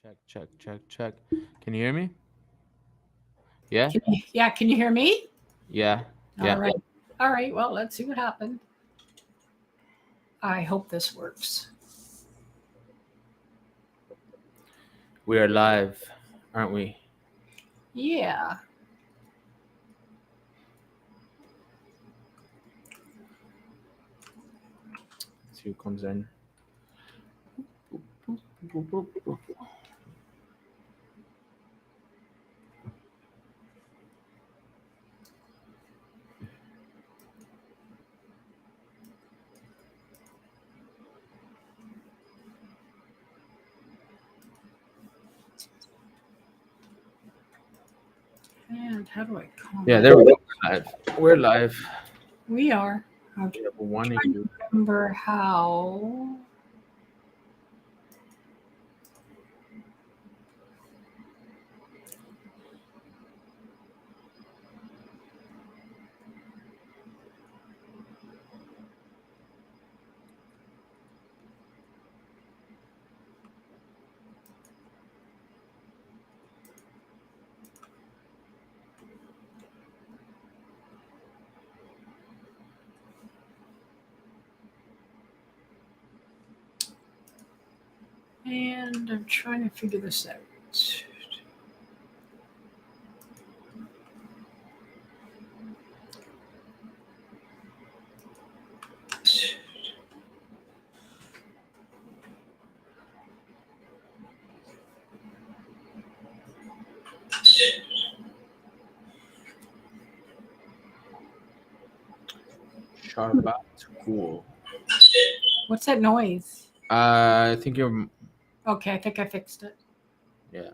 Check, check, check, check. Can you hear me? Yeah? Yeah, can you hear me? Yeah. All Yeah. right. All right. Well, let's see what happened. I hope this works. We are live, aren't we? Yeah. Let's see who comes in. And how do I Yeah, comment? there we go. Live. We're live. We are. I'm We have one trying to issue. remember how. And I'm trying to figure this out. Sharbat Cool. What's that noise? I think you're. Okay, I think I fixed it. Yeah.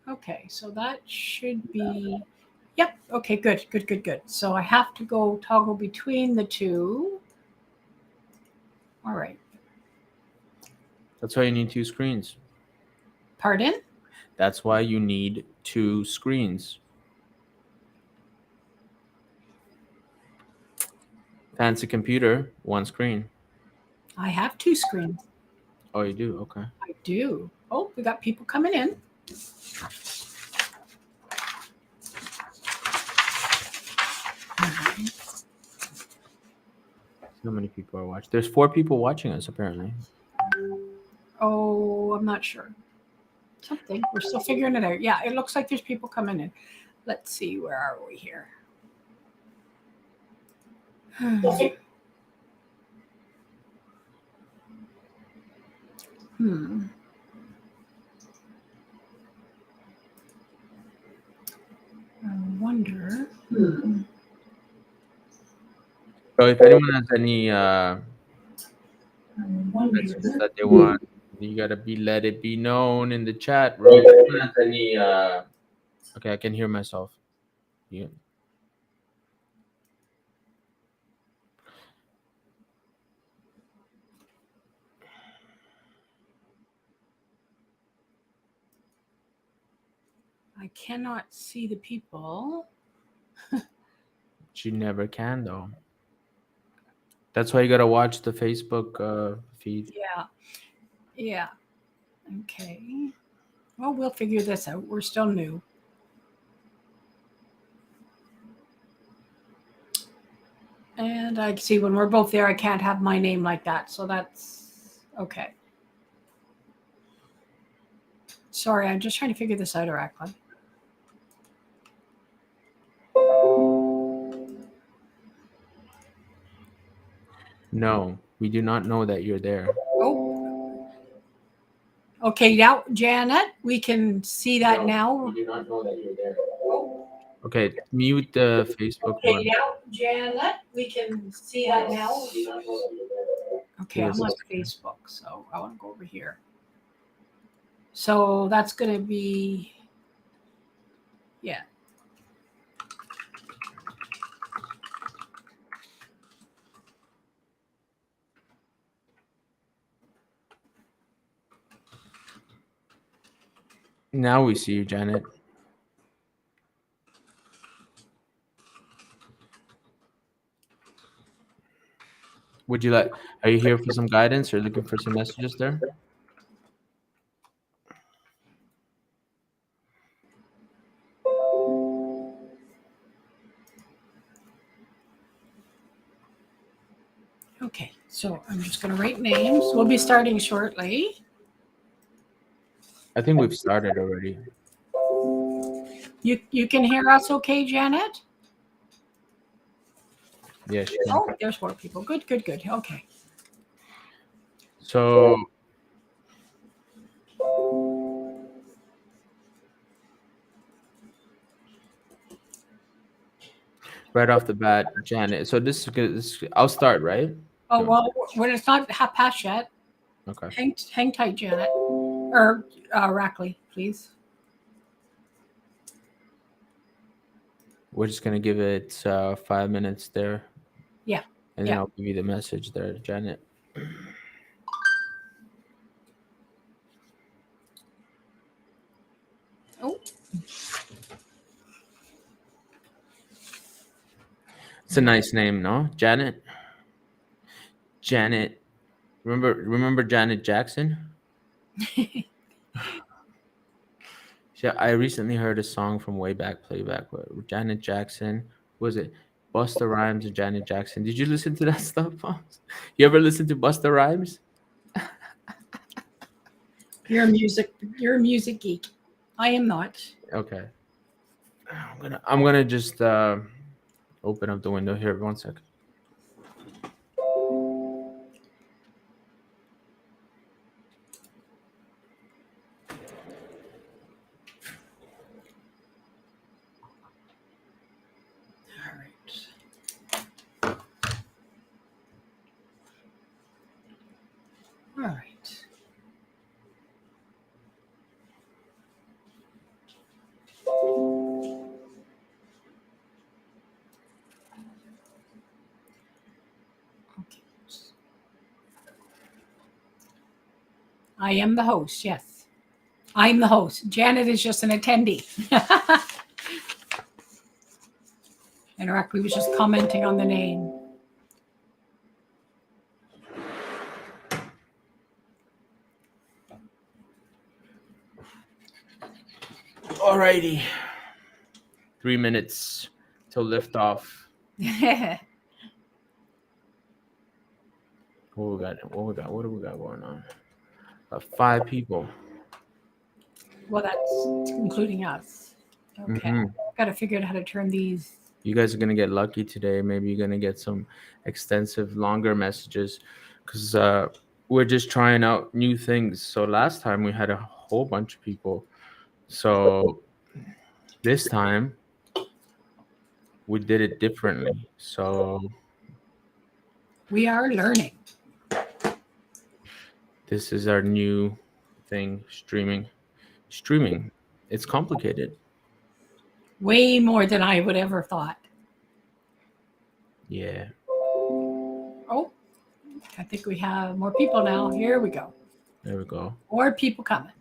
Okay, so that should be. Yep. Okay, good, good, good, good. So I have to go toggle between the two. All right. That's why you need two screens. Pardon? That's why you need two screens. Fancy computer, one screen. I have two screens. Oh, you do? Okay. I do. Oh, we got people coming in. So many people are watching. There's 4 people watching us apparently. Oh, I'm not sure. Something. We're still figuring it out. Yeah, it looks like there's people coming in. Let's see, where are we here? Hmm. I wonder. So if anyone has any I wonder. messages that they want, you gotta let it be known in the chat room. Okay, I can hear myself. Yeah. I cannot see the people. You never can though. That's why you gotta watch the Facebook feed. Yeah. Yeah. Okay. Well, we'll figure this out. We're still new. And I see when we're both there, I can't have my name like that. So that's okay. Sorry, I'm just trying to figure this out, Araclon. No, we do not know that you're there. Oh. Okay, now, Janet, we can see that now. We do not know that you're there. Okay, mute the Facebook Okay, one. now, Janet, we can see that now. Okay, I'm on Facebook, so I want to go over here. So that's going to be, yeah. Now we see you, Janet. Would you like? Are you here for some guidance or looking for some messages there? So I'm just going to write names. We'll be starting shortly. I think we've started already. You can hear us okay, Janet? Yeah, sure. Oh, there's 4 people. Good. Okay. So right off the bat, Janet. So this is good. I'll start, right? Oh, well, when it's not half past yet, Okay. hang tight, Janet. Or Rackley, please. We're just gonna give it 5 minutes there. Yeah. And then I'll give you the message there, Janet. Oh. It's a nice name, no? Janet. Janet. Remember Janet Jackson? Yeah, I recently heard a song from way back, playback, where Janet Jackson, was it Busta Rhymes and Janet Jackson? Did you listen to that stuff, Pops? You ever listen to Busta Rhymes? You're a music geek. I am not. Okay. I'm gonna just open up the window here. 1 second. All right. All right. Okay. I am the host, yes. I'm the host. Janet is just an attendee. And Rackley was just commenting on the name. Alrighty. 3 minutes till liftoff. What we got? What do we got going on? 5 people. Well, that's including us. Okay. Got to figure out how to turn these. You guys are gonna get lucky today. Maybe you're gonna get some extensive, longer messages, because we're just trying out new things. So last time we had a whole bunch of people. So this time we did it differently. So We are learning. this is our new thing, streaming. It's complicated. Way more than I would ever thought. Yeah. Oh, I think we have more people now. Here we go. There we go. More people coming.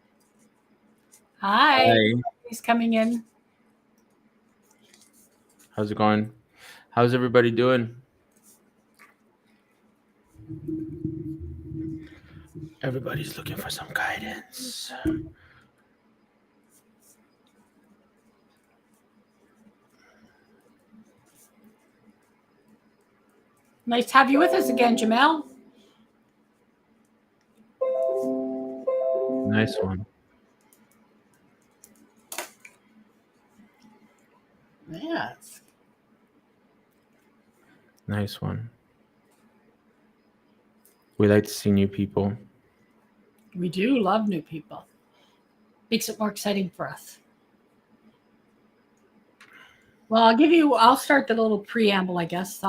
Hi. He's coming in. How's it going? How's everybody doing? Everybody's looking for some guidance. Nice to have you with us again, Jamel. Nice one. Yes. Nice one. We like to see new people. We do love new people. Makes it more exciting for us. Well, I'll start the little preamble, I guess.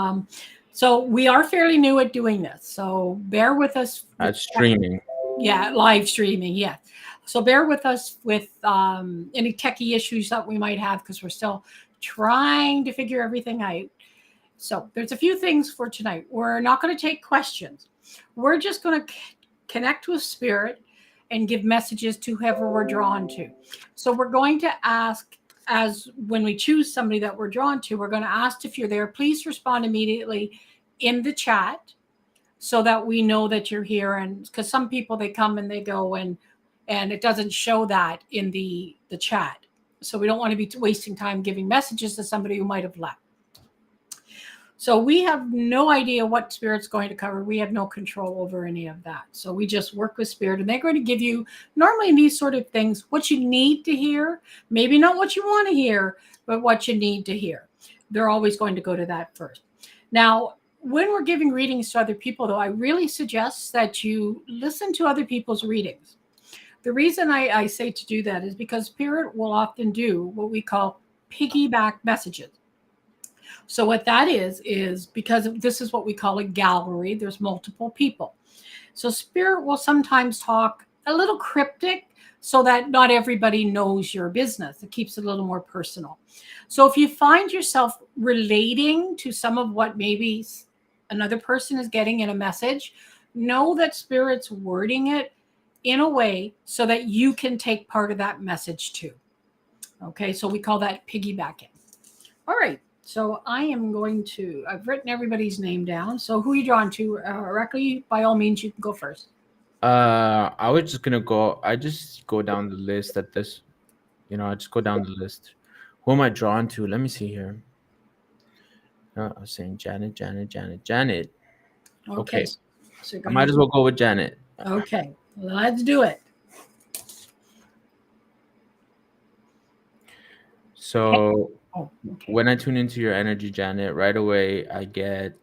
So we are fairly new at doing this. So bear with us. At streaming. Yeah, live streaming, yeah. So bear with us with any techie issues that we might have, because we're still trying to figure everything out. So there's a few things for tonight. We're not going to take questions. We're just going to connect with spirit and give messages to whoever we're drawn to. So we're going to ask, as when we choose somebody that we're drawn to, we're going to ask if you're there, please respond immediately in the chat so that we know that you're here. And because some people, they come and they go and it doesn't show that in the chat. So we don't want to be wasting time giving messages to somebody who might have left. So we have no idea what Spirit's going to cover. We have no control over any of that. So we just work with Spirit, and they're going to give you, normally in these sort of things, what you need to hear. Maybe not what you want to hear, but what you need to hear. They're always going to go to that first. Now, when we're giving readings to other people, though, I really suggest that you listen to other people's readings. The reason I say to do that is because Spirit will often do what we call piggyback messages. So what that is because this is what we call a gallery, there's multiple people. So Spirit will sometimes talk a little cryptic so that not everybody knows your business. It keeps it a little more personal. So if you find yourself relating to some of what maybe another person is getting in a message, know that Spirit's wording it in a way so that you can take part of that message too. Okay, so we call that piggybacking. All right. So I am going to, I've written everybody's name down. So who are you drawn to? Reckley, by all means, you can go first. I was just gonna go. I just go down the list at this. I just go down the list. Who am I drawn to? Let me see here. I was saying Janet. Okay. So I might as well go with Janet. Okay, let's do it. So okay. When I tune into your energy, Janet, right away I get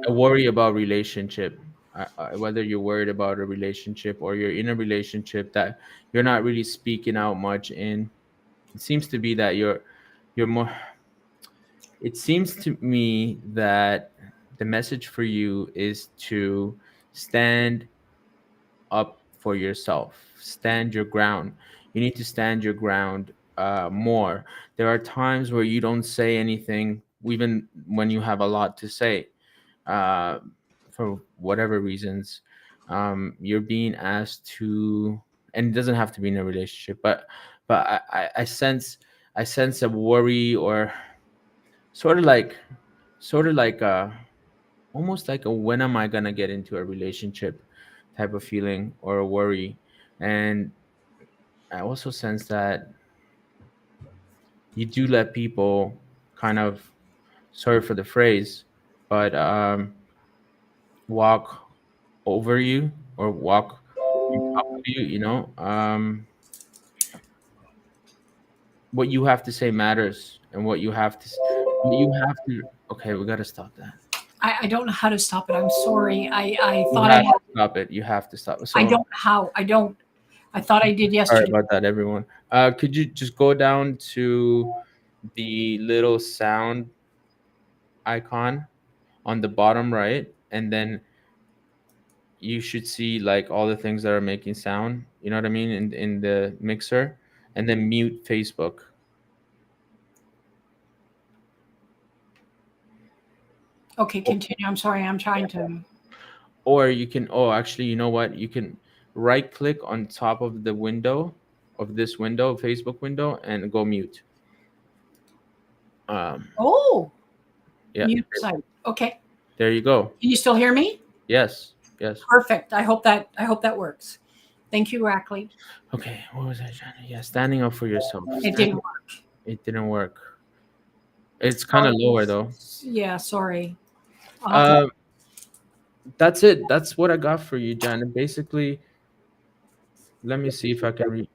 a worry about relationship. Whether you're worried about a relationship or you're in a relationship that you're not really speaking out much in, it seems to be that you're more. It seems to me that the message for you is to stand up for yourself, stand your ground. You need to stand your ground more. There are times where you don't say anything, even when you have a lot to say, uh, for whatever reasons. You're being asked to, and it doesn't have to be in a relationship, but I sense a worry, or sort of like almost like a when am I gonna get into a relationship type of feeling, or a worry. And I also sense that you do let people kind of, sorry for the phrase, but walk over you, or walk on top of you. What you have to say matters, and what you have to. Okay, we got to stop that. I don't know how to stop it. I'm sorry. I You thought I have had. to stop it. You have to stop it. I So don't know how. I don't. I thought I did sorry yesterday. about that, everyone. Could you just go down to the little sound icon on the bottom right, and then you should see like all the things that are making sound. You know what I mean, in the mixer, and then mute Facebook. Okay, continue. I'm sorry. I'm trying to. Or you can, oh, actually, you know what? You can right click on top of the window, of this window, Facebook window, and go mute. Oh, Yeah, mute site. Okay. there you go. Can you still hear me? Yes. Perfect. I hope that works. Thank you, Rackley. Okay, what was I trying to? Yeah, standing up for yourself. It didn't work. It didn't work. It's kind of lower though. Yeah, sorry. That's it. That's what I got for you, Janet. Basically, let me see if I can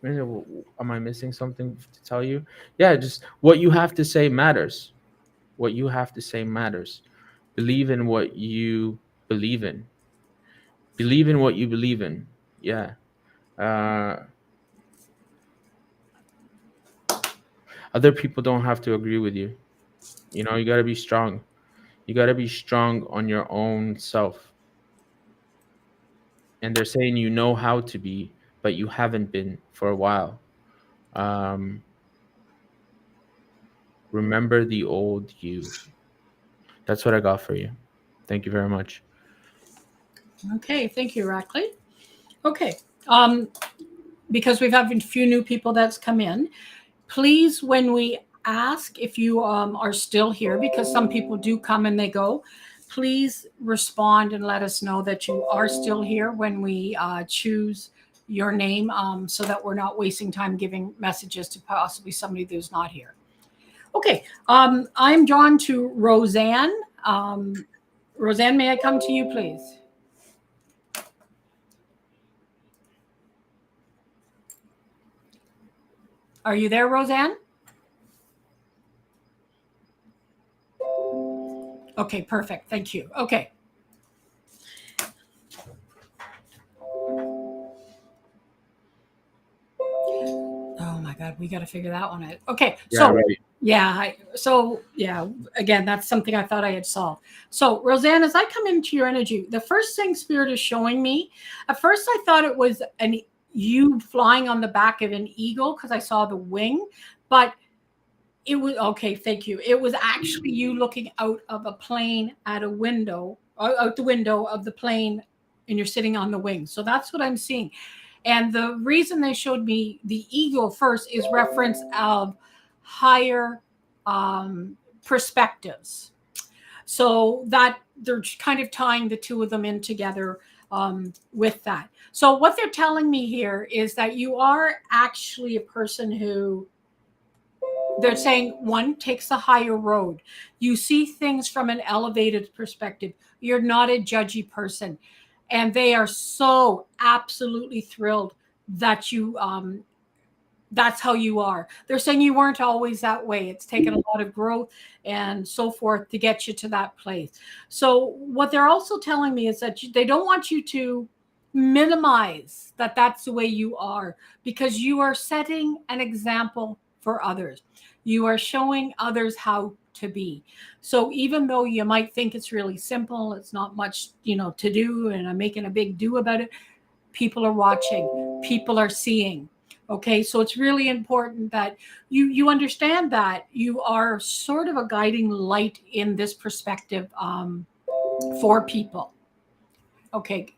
am I missing something to tell you? Yeah, just what you have to say matters. What you have to say matters. Believe in what you believe in. Believe in what you believe in. Yeah. Other people don't have to agree with you. You got to be strong. You got to be strong on your own self. And they're saying you know how to be, but you haven't been for a while. Remember the old you. That's what I got for you. Thank you very much. Okay, thank you, Rackley. Okay, because we've had a few new people that's come in, please, when we ask if you are still here, because some people do come and they go, please respond and let us know that you are still here when we choose your name so that we're not wasting time giving messages to possibly somebody who's not here. Okay, I'm drawn to Roseanne. Roseanne, may I come to you, please? Are you there, Roseanne? Okay, perfect. Thank you. Okay. Oh my God, we got to figure that one out. Okay, so again, that's something I thought I had solved. So Roseanne, as I come into your energy, the first thing Spirit is showing me, at first I thought it was you flying on the back of an eagle because I saw the wing, but it was okay. Thank you. It was actually you looking out of a plane at a window, out the window of the plane, and you're sitting on the wing. So that's what I'm seeing. And the reason they showed me the eagle first is reference of higher perspectives. So that they're kind of tying the two of them in together with that. So what they're telling me here is that you are actually a person who, they're saying, one, takes the higher road. You see things from an elevated perspective. You're not a judgy person. And they are so absolutely thrilled that you that's how you are. They're saying you weren't always that way. It's taken a lot of growth and so forth to get you to that place. So what they're also telling me is that they don't want you to minimize that that's the way you are, because you are setting an example for others. You are showing others how to be. So even though you might think it's really simple, it's not much, to do, and I'm making a big do about it, people are watching, people are seeing. Okay, so it's really important that you understand that you are sort of a guiding light in this perspective for people. Okay,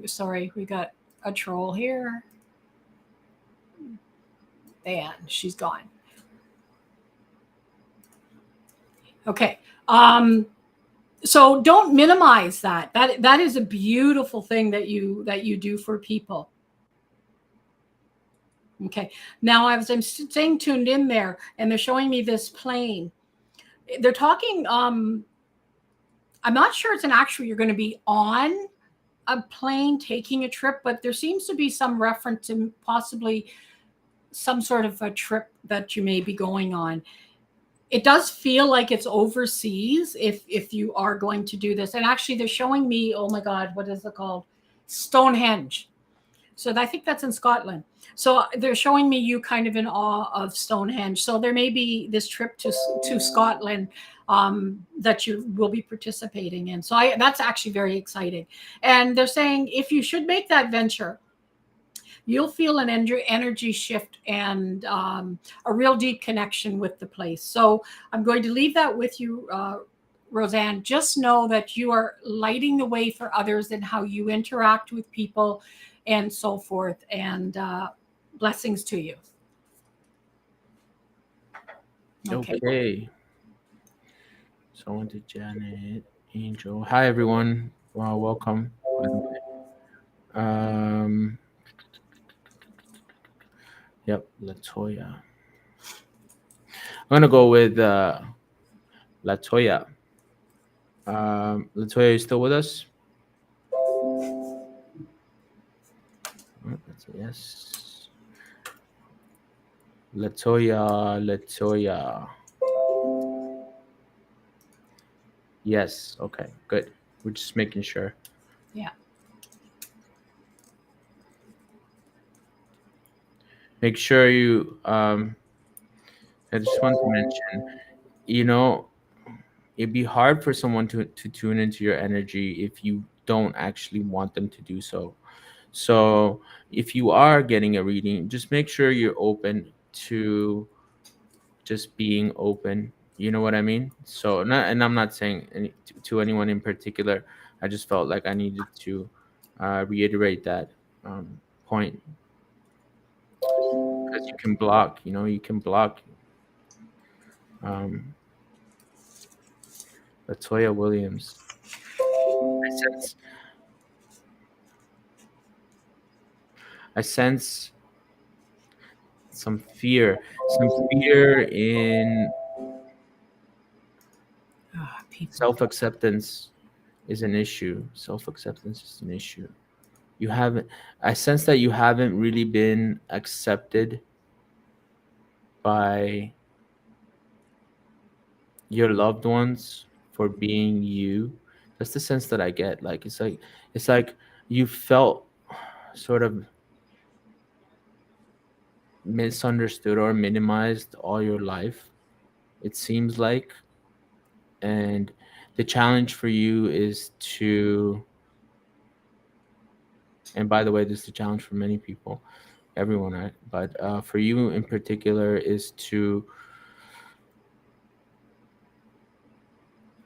sorry, we got a troll here. And she's gone. Okay. So don't minimize that. That is a beautiful thing that you do for people. Okay. Now, as I'm staying tuned in there, and they're showing me this plane, they're talking. I'm not sure it's an actual. You're going to be on a plane taking a trip, but there seems to be some reference to possibly some sort of a trip that you may be going on. It does feel like it's overseas if you are going to do this. And actually, they're showing me, oh my God, what is it called? Stonehenge. So I think that's in Scotland. So they're showing me you kind of in awe of Stonehenge. So there may be this trip to Scotland that you will be participating in. So that's actually very exciting. And they're saying if you should make that venture, you'll feel an energy shift and a real deep connection with the place. So I'm going to leave that with you, Roseanne. Just know that you are lighting the way for others in how you interact with people and so forth. And blessings to you. Okay. So on to Janet, Angel. Hi, everyone. Well, welcome. Yep, Latoya. I'm gonna go with Latoya. Latoya, you still with us? That's a yes. Latoya. Yes. Okay. Good. We're just making sure. Yeah. Make sure you. I just want to mention, it'd be hard for someone to tune into your energy if you don't actually want them to do so. So if you are getting a reading, just make sure you're open to just being open. You know what I mean? So and I'm not saying to anyone in particular. I just felt like I needed to reiterate that point, because you can block. You can block. Latoya Williams. I sense some fear in People. self-acceptance is an issue. Self-acceptance is an issue. You haven't, I sense that you haven't really been accepted by your loved ones for being you. That's the sense that I get. Like it's like you felt sort of misunderstood or minimized all your life, it seems like. And the challenge for you is to, and by the way, this is a challenge for many people, everyone, right? But for you in particular, is to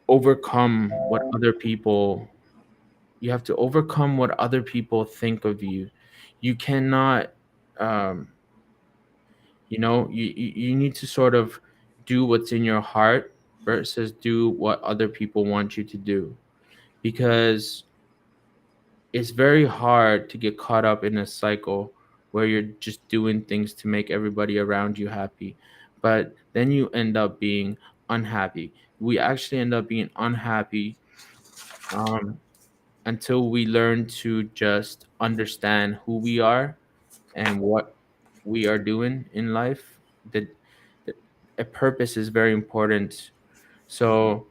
overcome what other people, you have to overcome what other people think of you. You cannot, um, you need to sort of do what's in your heart versus do what other people want you to do, because it's very hard to get caught up in a cycle where you're just doing things to make everybody around you happy, but then you end up being unhappy. We actually end up being unhappy, um, until we learn to just understand who we are and what we are doing in life. That a purpose is very important. So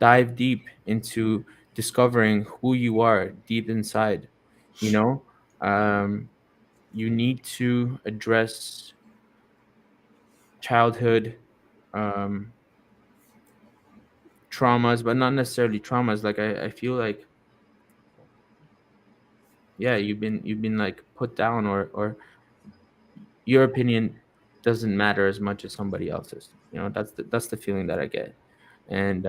dive deep into discovering who you are deep inside. You know, um, you need to address childhood, um, traumas, but not necessarily traumas. Like I feel like, yeah, you've been like put down, or your opinion doesn't matter as much as somebody else's. That's the feeling that I get. And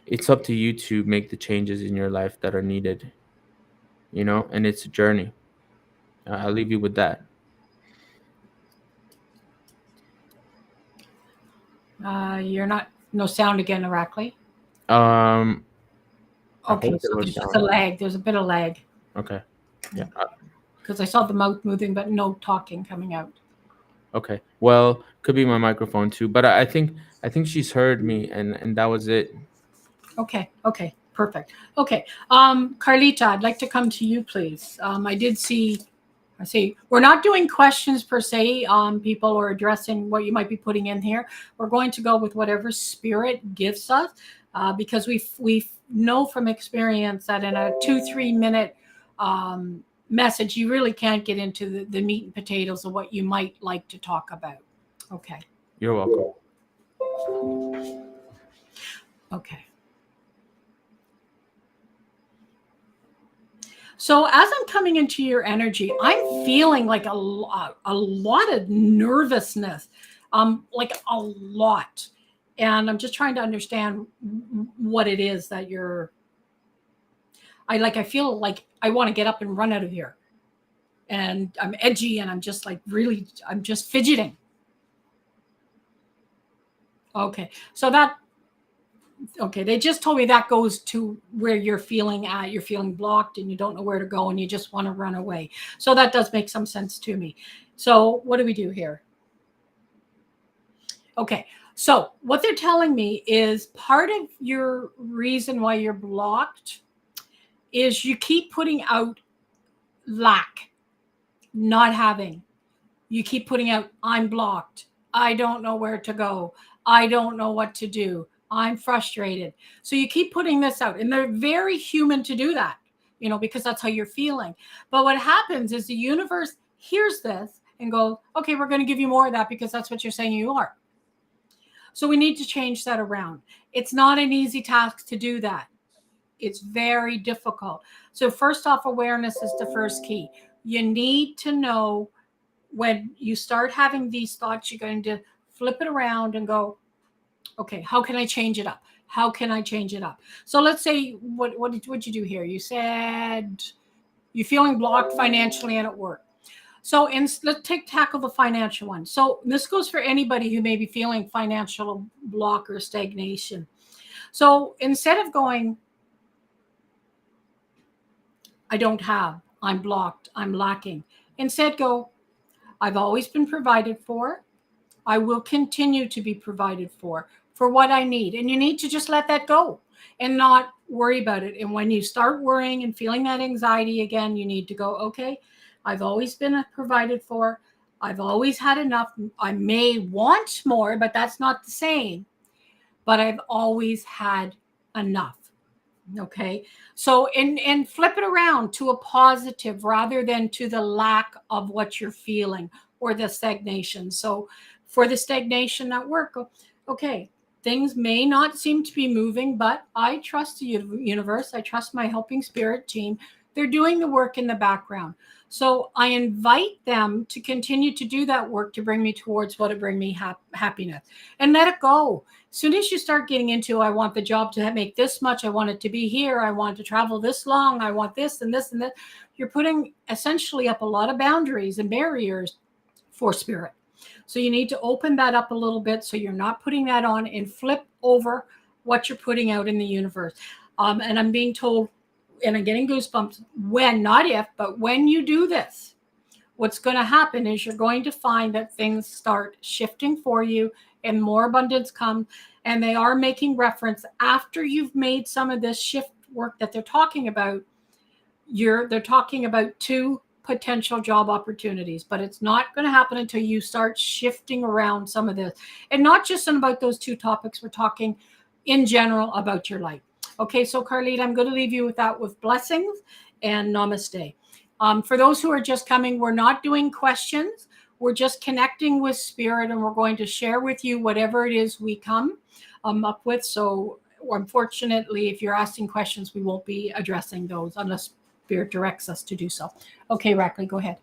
it's up to you to make the changes in your life that are needed. And it's a journey. I'll leave you with that. You're not, no sound again, Araceli. um I Okay, hope so there was there's just a sound. lag. There's a bit of lag Okay. Yeah. because I saw the mouth moving, but no talking coming out. Okay, well, could be my microphone too, but I think she's heard me, and that was it. Okay, perfect. Okay, Carlita, I'd like to come to you, please. I see we're not doing questions per se, people, or addressing what you might be putting in here. We're going to go with whatever spirit gives us, because we know from experience that in a 2-3 minute message, you really can't get into the meat and potatoes of what you might like to talk about. Okay. You're welcome. Okay. So as I'm coming into your energy, I'm feeling like a lot of nervousness, like a lot. And I'm just trying to understand what it is that I feel like I want to get up and run out of here. And I'm edgy and I'm just like I'm just fidgeting. Okay. Okay, they just told me that goes to where you're feeling at. You're feeling blocked and you don't know where to go and you just want to run away. So that does make some sense to me. So what do we do here? Okay, so what they're telling me is part of your reason why you're blocked is you keep putting out lack, not having. You keep putting out, I'm blocked. I don't know where to go. I don't know what to do. I'm frustrated. So you keep putting this out, and they're very human to do that, because that's how you're feeling. But what happens is the universe hears this and goes, okay, we're going to give you more of that because that's what you're saying you are. So we need to change that around. It's not an easy task to do that. It's very difficult. So first off, awareness is the first key. You need to know when you start having these thoughts, you're going to flip it around and go, okay, how can I change it up? How can I change it up? So let's say, what did you do here? You said you're feeling blocked financially and at work. So let's tackle the financial one. So this goes for anybody who may be feeling financial block or stagnation. So instead of going, I don't have, I'm blocked, I'm lacking, instead go, I've always been provided for. I will continue to be provided for what I need. And you need to just let that go and not worry about it. And when you start worrying and feeling that anxiety again, you need to go, okay, I've always been provided for. I've always had enough. I may want more, but that's not the same. But I've always had enough. Okay. So and flip it around to a positive rather than to the lack of what you're feeling or the stagnation. So for the stagnation at work, okay, things may not seem to be moving, but I trust the universe. I trust my helping spirit team. They're doing the work in the background. So I invite them to continue to do that work to bring me towards what will bring me happiness, and let it go. As soon as you start getting into, I want the job to make this much, I want it to be here, I want to travel this long, I want this and this and that, you're putting essentially up a lot of boundaries and barriers for spirit. So you need to open that up a little bit so you're not putting that on, and flip over what you're putting out in the universe. And I'm being told, and I'm getting goosebumps, when, not if, but when you do this, what's going to happen is you're going to find that things start shifting for you and more abundance comes. And they are making reference after you've made some of this shift work that they're talking about. They're talking about 2 potential job opportunities, but it's not going to happen until you start shifting around some of this. And not just about those 2 topics, we're talking in general about your life. Okay, so Carlita, I'm going to leave you with that, with blessings and namaste. For those who are just coming, we're not doing questions. We're just connecting with spirit, and we're going to share with you whatever it is we come up with. So unfortunately, if you're asking questions, we won't be addressing those unless spirit directs us to do so. Okay, Rackley, go ahead.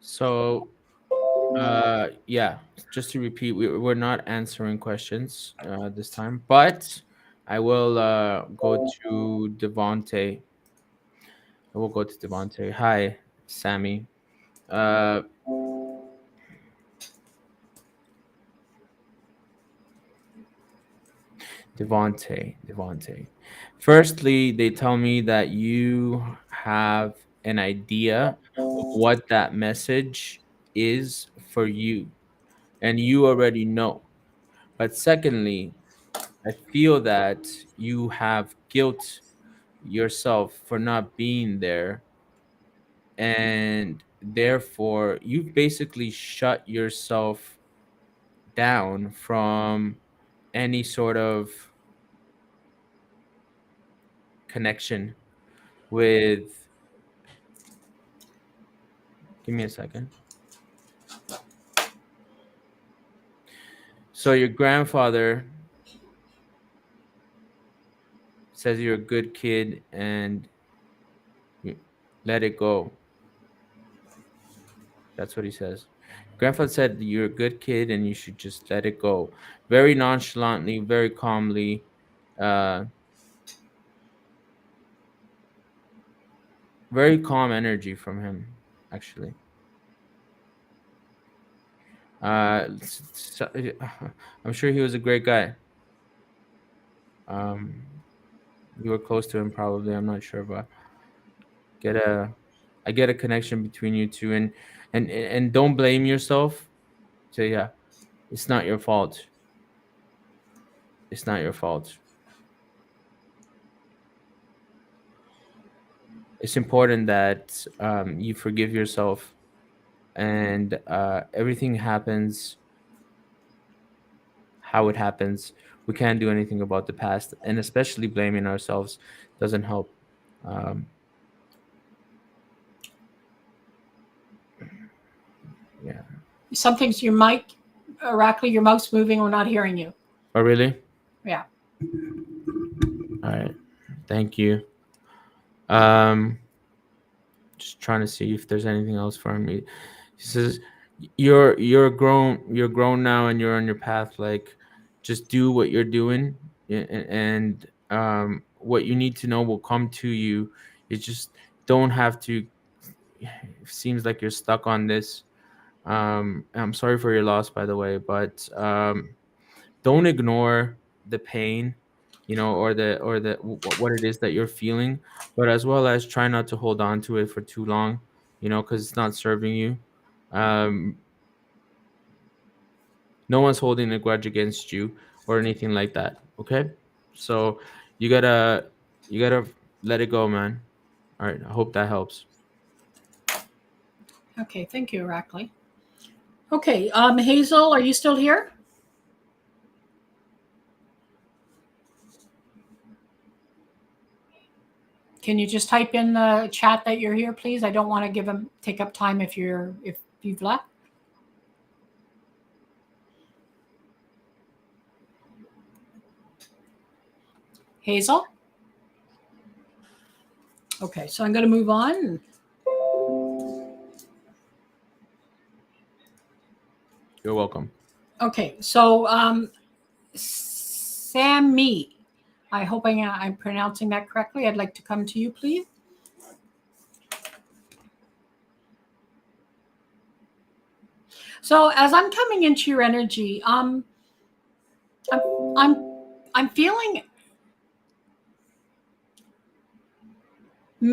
So, yeah, just to repeat, we're not answering questions this time, but I will go to Devonte. I will go to Devonte. Hi, Sammy. Uh, Devonte. Firstly, they tell me that you have an idea of what that message is for you, and you already know. But secondly, I feel that you have guilt yourself for not being there, and therefore you've basically shut yourself down from any sort of connection with. Give me a second. So your grandfather says you're a good kid and you let it go. That's what he says. Grandfather said you're a good kid and you should just let it go. Very nonchalantly, very calmly. Uh, very calm energy from him, actually. So, I'm sure he was a great guy. Um, you were close to him, probably. I'm not sure, but get a, I get a connection between you two, and don't blame yourself. So yeah, it's not your fault. It's not your fault. It's important that you forgive yourself, and everything happens how it happens. We can't do anything about the past, and especially blaming ourselves doesn't help. Um, yeah. Something's your mic, Rackley, your mouth's moving. We're not hearing you. Oh, really? Yeah. All right. Thank you. Um, just trying to see if there's anything else for me. He says, You're grown now, and you're on your path. Like, just do what you're doing, and what you need to know will come to you. You just don't have to. It seems like you're stuck on this. I'm sorry for your loss, by the way, but don't ignore. the pain, or what it is that you're feeling, but as well as try not to hold on to it for too long, because it's not serving you. um no one's holding a grudge against you or anything like that, okay? So you gotta let it go, man. All right, I hope that helps. Okay, thank you, Rackley. Okay, Hazel, are you still here? Can you just type in the chat that you're here, please? I don't want to take up time if you've left. Hazel? Okay, so I'm going to move on. You're welcome. Okay, so Sammy, I hope I'm pronouncing that correctly. I'd like to come to you, please. So as I'm coming into your energy, I'm feeling,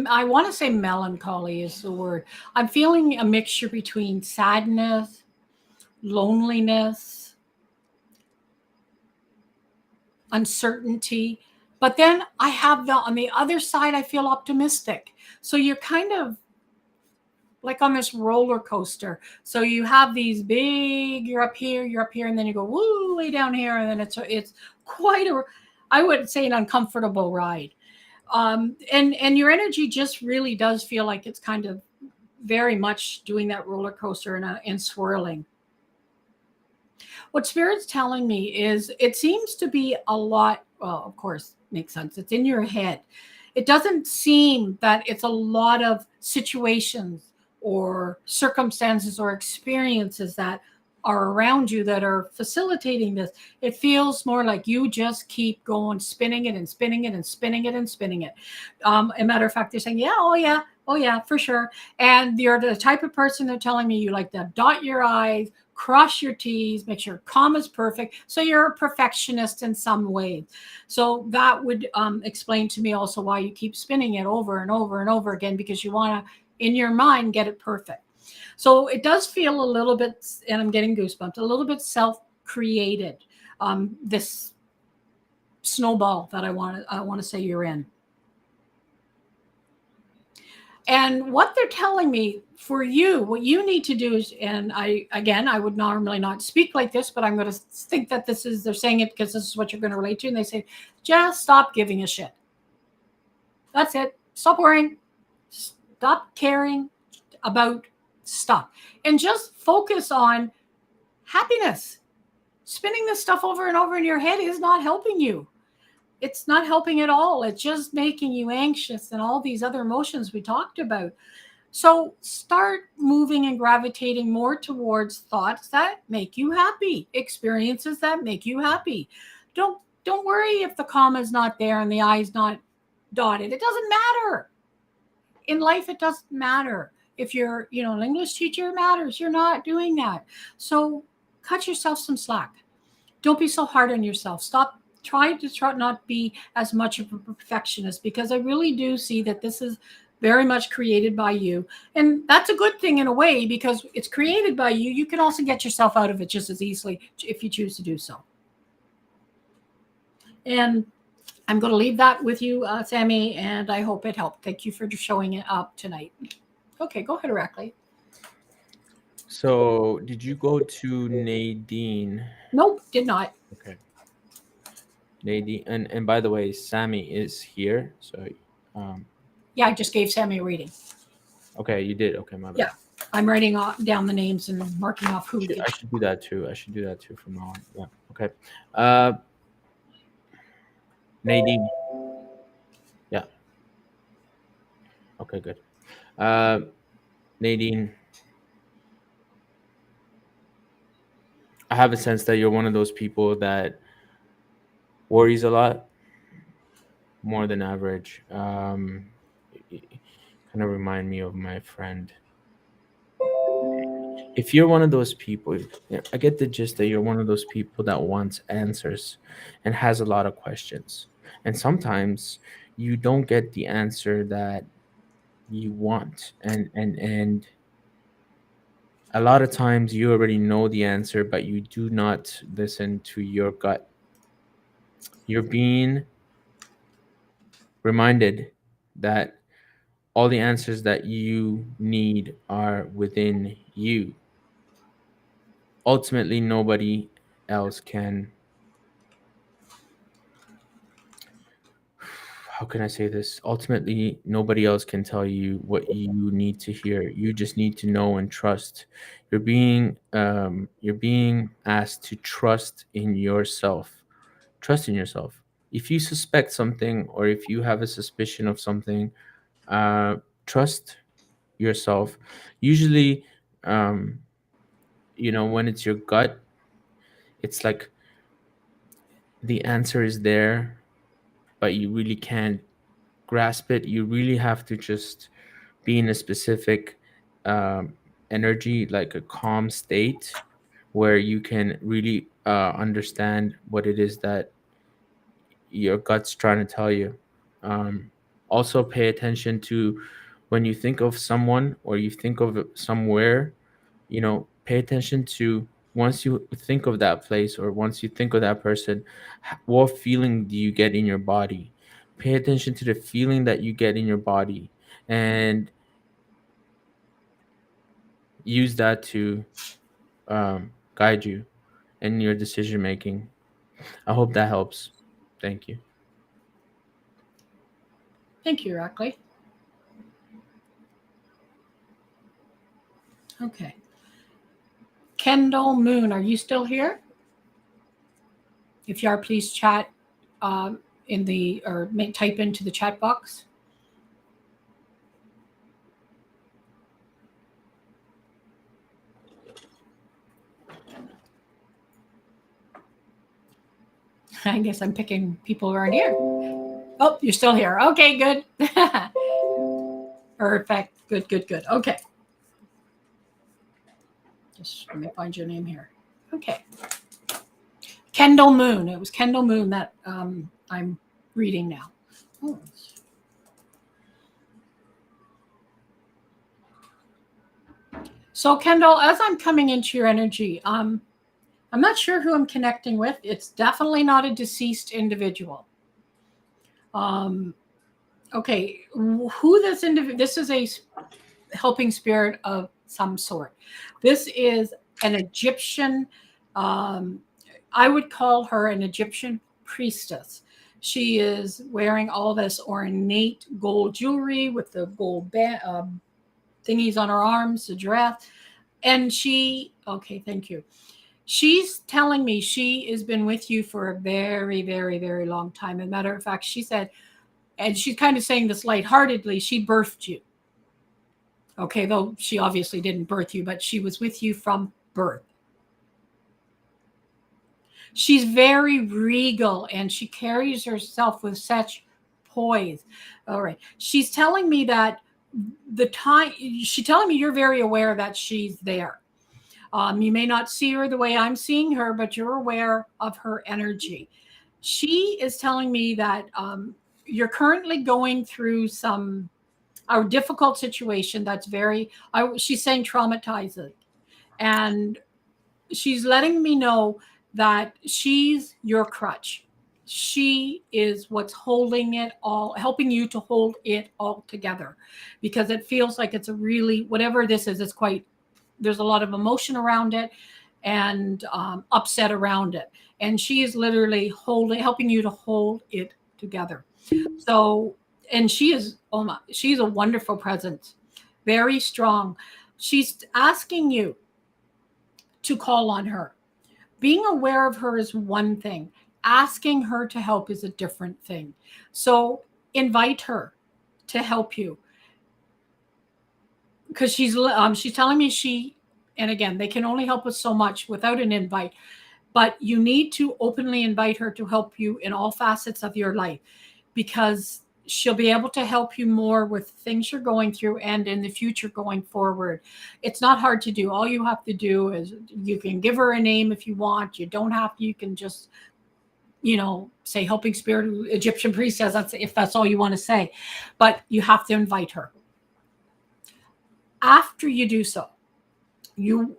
I want to say melancholy is the word. I'm feeling a mixture between sadness, loneliness, uncertainty. But then I have on the other side, I feel optimistic. So you're kind of like on this roller coaster. So you have these big, you're up here, and then you go woo way down here, and then it's quite I would say an uncomfortable ride. And your energy just really does feel like it's kind of very much doing that roller coaster and swirling. What Spirit's telling me is it seems to be a lot, well, of course, makes sense. It's in your head. It doesn't seem that it's a lot of situations or circumstances or experiences that are around you that are facilitating this. It feels more like you just keep going, spinning it and spinning it and spinning it and spinning it. A matter of fact, they're saying, yeah, oh yeah, for sure. And you're the type of person they're telling me you like to dot your I's, cross your T's, make sure comma's perfect. So you're a perfectionist in some ways. So that would explain to me also why you keep spinning it over and over and over again, because you want to, in your mind, get it perfect. So it does feel a little bit, and I'm getting goosebumps, a little bit self-created, this snowball that I want to say you're in. And what they're telling me for you, what you need to do is, and I would normally not speak like this, but I'm going to think that they're saying it because this is what you're going to relate to. And they say, just stop giving a shit. That's it. Stop worrying. Stop caring about stuff. And just focus on happiness. Spinning this stuff over and over in your head is not helping you. It's not helping at all. It's just making you anxious and all these other emotions we talked about. So start moving and gravitating more towards thoughts that make you happy, experiences that make you happy. Don't worry if the comma is not there and the I's not dotted. It doesn't matter. In life, it doesn't matter. If you're, an English teacher, it matters. You're not doing that. So cut yourself some slack. Don't be so hard on yourself. Try not be as much of a perfectionist, because I really do see that this is very much created by you. And that's a good thing in a way, because it's created by you. You can also get yourself out of it just as easily if you choose to do so. And I'm going to leave that with you, Sammy, and I hope it helped. Thank you for showing it up tonight. Okay, go ahead, Rackley. So did you go to Nadine? Nope, did not. Okay. Nadine, and by the way, Sammy is here. So yeah, I just gave Sammy a reading. Okay, you did. Okay, my bad. Yeah, I'm writing down the names and marking off who. I should do that too. From now on. Yeah. Okay. Nadine. Yeah. Okay, good. Nadine, I have a sense that you're one of those people that worries a lot, more than average. Kind of remind me of my friend. if you're one of those people, yeah, I get the gist that you're one of those people that wants answers and has a lot of questions. And sometimes you don't get the answer that you want. And a lot of times you already know the answer, but you do not listen to your gut. You're being reminded that all the answers that you need are within you. Ultimately, nobody else can, how can I say this? Ultimately, nobody else can tell you what you need to hear. You just need to know and trust. You're being asked to trust in yourself. Trust in yourself. If you suspect something or if you have a suspicion of something, uh, trust yourself. Usually, um, when it's your gut, it's like the answer is there, but you really can't grasp it. You really have to just be in a specific um, energy, like a calm state, where you can really understand what it is that your gut's trying to tell you. Also, pay attention to when you think of someone or you think of somewhere, pay attention to once you think of that place or once you think of that person, what feeling do you get in your body? Pay attention to the feeling that you get in your body and use that to guide you in your decision making. I hope that helps. Thank you. Thank you, Rackley. Okay. Kendall Moon, are you still here? If you are, please chat in the or type into the chat box. I guess I'm picking people who aren't here. Oh, you're still here. Okay, good. Perfect. Good, good, good. Okay. Just let me find your name here. Okay. Kendall Moon. It was Kendall Moon that I'm reading now. Oh. So, Kendall, as I'm coming into your energy, I'm not sure who I'm connecting with. It's definitely not a deceased individual. Okay, who this individual? This is a helping spirit of some sort. This is an Egyptian. I would call her an Egyptian priestess. She is wearing all this ornate gold jewelry with the gold thingies on her arms, the dress. And okay, thank you. She's telling me she has been with you for a very, very, very long time. As a matter of fact, she said, and she's kind of saying this lightheartedly, she birthed you. Okay, though she obviously didn't birth you, but she was with you from birth. She's very regal and she carries herself with such poise. All right. She's telling me that she's telling me you're very aware that she's there. You may not see her the way I'm seeing her, but you're aware of her energy. She is telling me that you're currently going through a difficult situation that's she's saying traumatizing. And she's letting me know that she's your crutch. She is what's holding it all, helping you to hold it all together, because it feels like it's whatever this is, there's a lot of emotion around it and upset around it. And she is literally helping you to hold it together. So, and she's a wonderful presence, very strong. She's asking you to call on her. Being aware of her is one thing. Asking her to help is a different thing. So invite her to help you. Because she's telling me and again, they can only help us so much without an invite, but you need to openly invite her to help you in all facets of your life, because she'll be able to help you more with things you're going through and in the future going forward. It's not hard to do. All you have to do is you can give her a name if you want. You don't have to. You can just, say helping spirit Egyptian priestess, if that's all you want to say. But you have to invite her. After you do so, you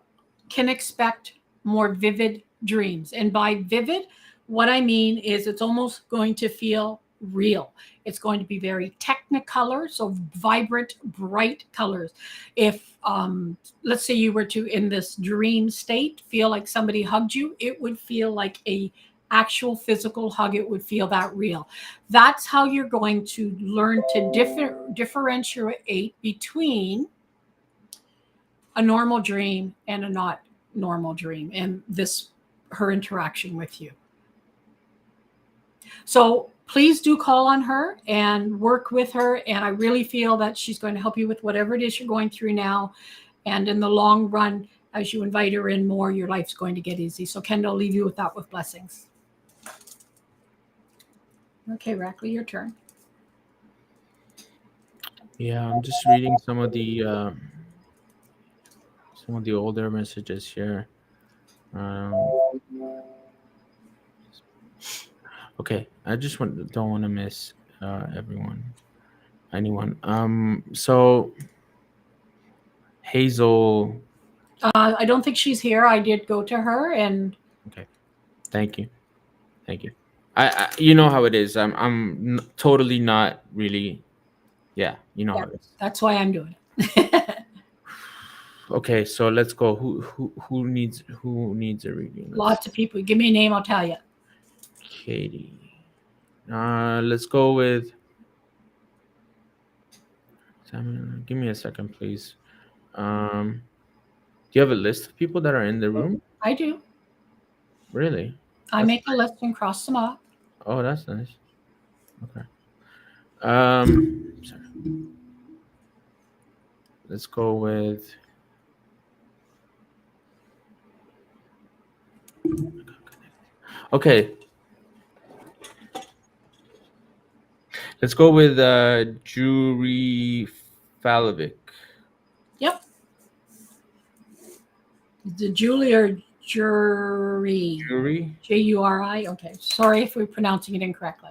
can expect more vivid dreams. And by vivid, what I mean is it's almost going to feel real. It's going to be very technicolor, so vibrant, bright colors. If let's say you were to, in this dream state, feel like somebody hugged you, it would feel like a actual physical hug. It would feel that real. That's how you're going to learn to differentiate between a normal dream and a not normal dream, and her interaction with you. So please do call on her and work with her. And I really feel that she's going to help you with whatever it is you're going through now. And in the long run, as you invite her in more, your life's going to get easy. So Kendall, I'll leave you with that, with blessings. Okay, Rackley, your turn. Yeah, I'm just reading some of the older messages here. Okay, I just don't want to miss anyone. So Hazel. I don't think she's here. I did go to her, and okay, thank you. I you know how it is. I'm totally not really. Yeah, you know how it is. That's why I'm doing it. Okay, so let's go. Who needs a reading? Lots of people. Give me a name, I'll tell you. Katie. Let's go with. Give me a second, please. Do you have a list of people that are in the room? I do. Really? I make a list and cross them off. Oh, that's nice. Okay. Sorry. Let's go with. Okay. Let's go with Juri Falovic. Yep. The Julie or Jury? Juri? Juri? Okay. Sorry if we're pronouncing it incorrectly.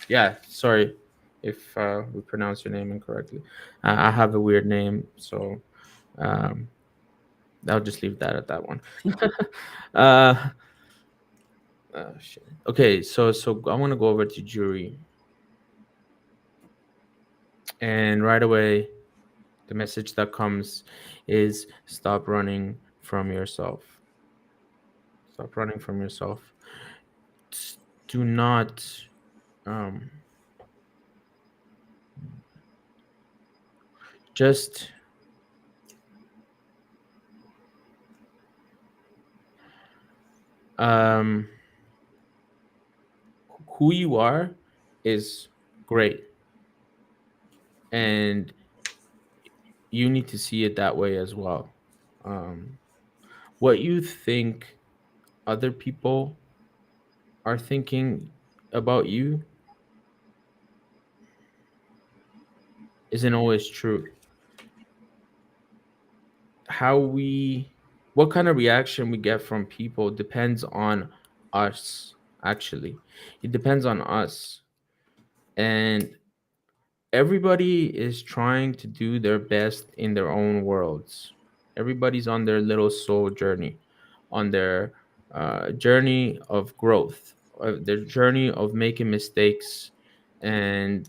Yeah, sorry if we pronounce your name incorrectly. I have a weird name, so I'll just leave that at that one. Shit. Okay, so I want to go over to Juri. And right away, the message that comes is stop running from yourself. Stop running from yourself. Do not just who you are is great, and you need to see it that way as well. What you think other people are thinking about you isn't always true. What kind of reaction we get from people depends on us. Actually, it depends on us, and everybody is trying to do their best in their own worlds. Everybody's on their little soul journey, on their journey of growth, their journey of making mistakes and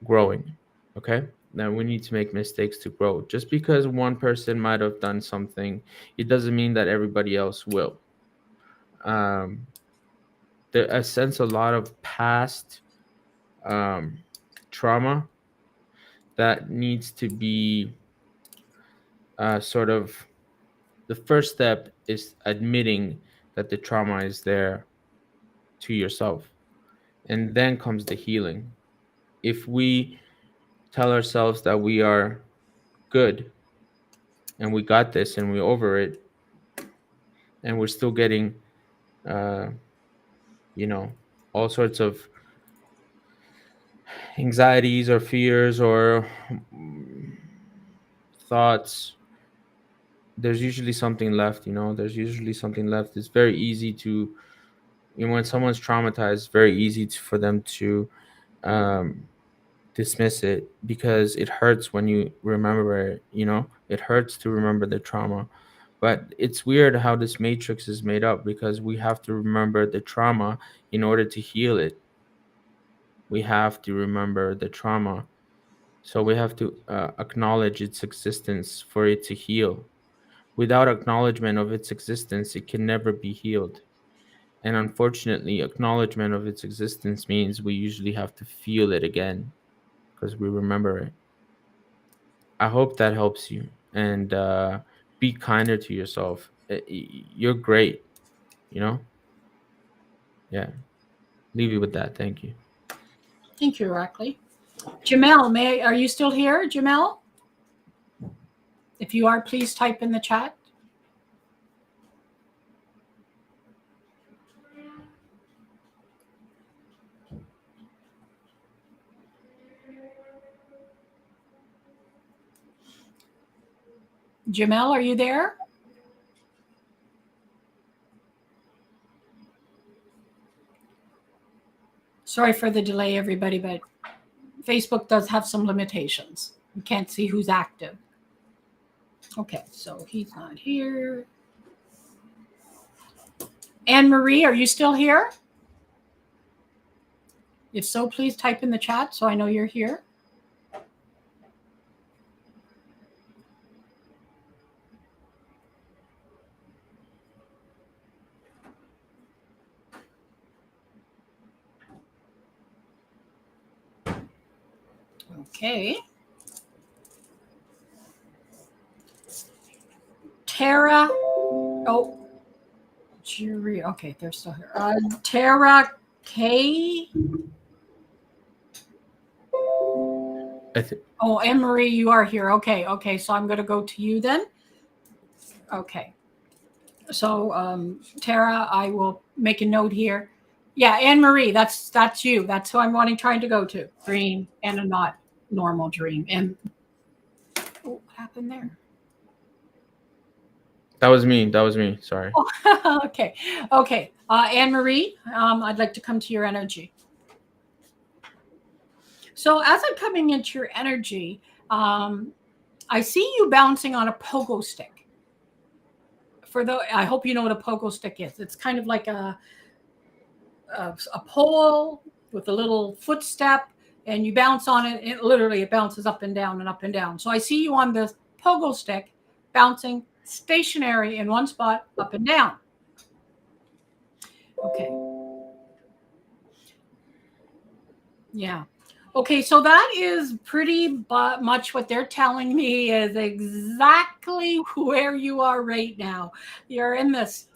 growing. Okay, now we need to make mistakes to grow. Just because one person might have done something, it doesn't mean that everybody else will. I sense a lot of past trauma that needs to be sort of, the first step is admitting that the trauma is there to yourself, and then comes the healing. If we tell ourselves that we are good and we got this and we're over it, and we're still getting all sorts of anxieties or fears or thoughts, there's usually something left, there's usually something left. It's very easy to, when someone's traumatized, it's very easy for them to um, dismiss it because it hurts when you remember it, it hurts to remember the trauma. But it's weird how this matrix is made up because we have to remember the trauma in order to heal it. We have to remember the trauma. So we have to acknowledge its existence for it to heal. Without acknowledgement of its existence, it can never be healed. And unfortunately, acknowledgement of its existence means we usually have to feel it again because we remember it. I hope that helps you. And be kinder to yourself. You're great, you know? Yeah. Leave you with that. Thank you. Thank you, Rackley. Jamel, are you still here, Jamel? If you are, please type in the chat. Jamel, are you there? Sorry for the delay, everybody, but Facebook does have some limitations. You can't see who's active. Okay, so he's not here. Anne Marie, are you still here? If so, please type in the chat so I know you're here. Okay. Tara. Oh, Jury. Okay, they're still here. Tara K. Oh, Anne Marie, you are here. Okay. So I'm going to go to you then. Okay. So, Tara, I will make a note here. Yeah, Anne Marie, that's you. That's who I'm trying to go to. Dream and a not normal dream. And what happened there? That was me. Sorry. Oh, okay. Anne Marie, I'd like to come to your energy. So as I'm coming into your energy, I see you bouncing on a pogo stick. I hope you know what a pogo stick is. It's kind of like a pole with a little footstep, and you bounce on it. It bounces up and down and up and down. So I see you on this pogo stick, bouncing stationary in one spot, up and down. Okay. Yeah. Okay, so that is pretty much what they're telling me is exactly where you are right now. You're in this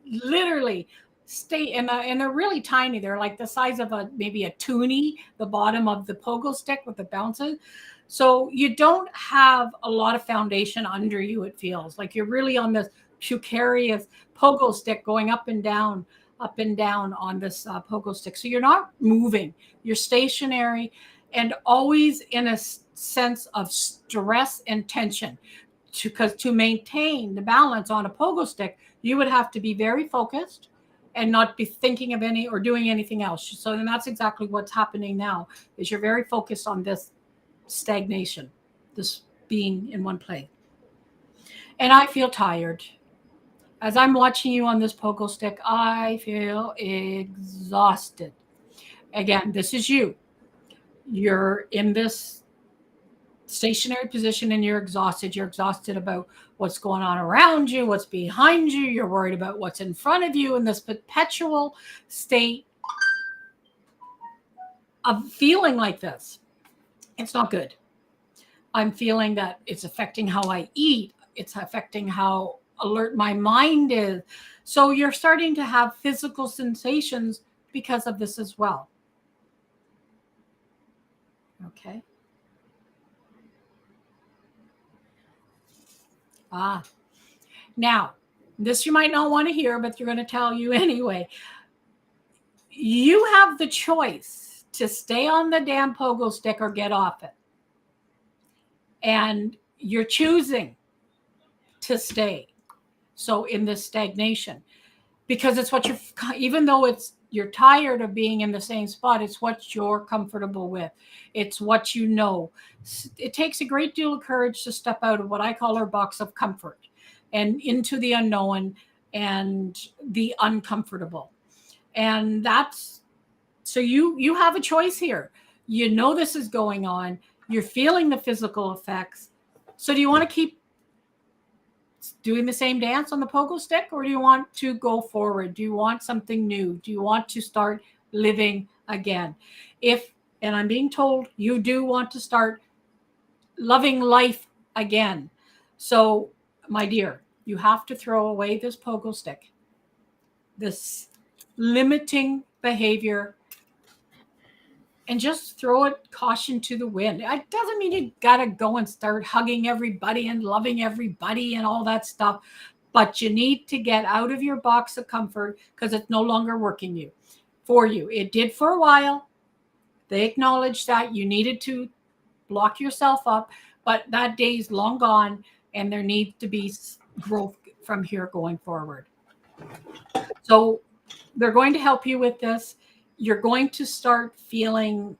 literally state, and they're really tiny. They're like the size of maybe a toonie, the bottom of the pogo stick with the bounces. So you don't have a lot of foundation under you, it feels. Like you're really on this precarious pogo stick going up and down on this pogo stick. So you're not moving, you're stationary, and always in a sense of stress and tension. Because to maintain the balance on a pogo stick, you would have to be very focused and not be thinking of any or doing anything else. So then that's exactly what's happening now, is you're very focused on this stagnation, this being in one place. And I feel tired. As I'm watching you on this pogo stick, I feel exhausted. Again, this is you. You're in this stationary position and you're exhausted. You're exhausted about what's going on around you, what's behind you. You're worried about what's in front of you in this perpetual state of feeling like this. It's not good. I'm feeling that it's affecting how I eat. It's affecting how alert my mind is. So you're starting to have physical sensations because of this as well. Okay. Now, this you might not want to hear, but they're going to tell you anyway. You have the choice to stay on the damn pogo stick or get off it. And you're choosing to stay. So in this stagnation, because it's what you're, even though you're tired of being in the same spot, it's what you're comfortable with. It's what you know. It takes a great deal of courage to step out of what I call our box of comfort and into the unknown and the uncomfortable. And that's, so you have a choice here. You know this is going on. You're feeling the physical effects. So do you want to keep doing the same dance on the pogo stick, or do you want to go forward? Do you want something new? Do you want to start living again? And I'm being told you do want to start loving life again. So, my dear, you have to throw away this pogo stick, this limiting behavior, and just throw it caution to the wind. It doesn't mean you got to go and start hugging everybody and loving everybody and all that stuff. But you need to get out of your box of comfort because it's no longer working for you. It did for a while. They acknowledged that you needed to block yourself up, but that day's long gone, and there needs to be growth from here going forward. So they're going to help you with this. You're going to start feeling,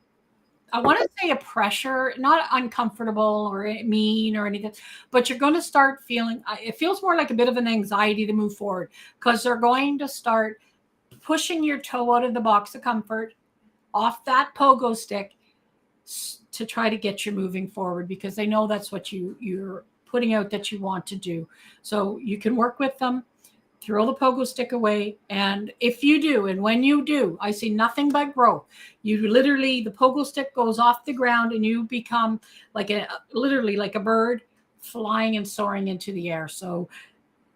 I want to say a pressure, not uncomfortable or mean or anything, but you're going to start feeling, it feels more like a bit of an anxiety to move forward because they're going to start pushing your toe out of the box of comfort, off that pogo stick, to try to get you moving forward because they know that's what you're putting out that you want to do. So you can work with them. Throw the pogo stick away. And if you do, and when you do, I see nothing but growth. You literally, the pogo stick goes off the ground and you become literally like a bird flying and soaring into the air. So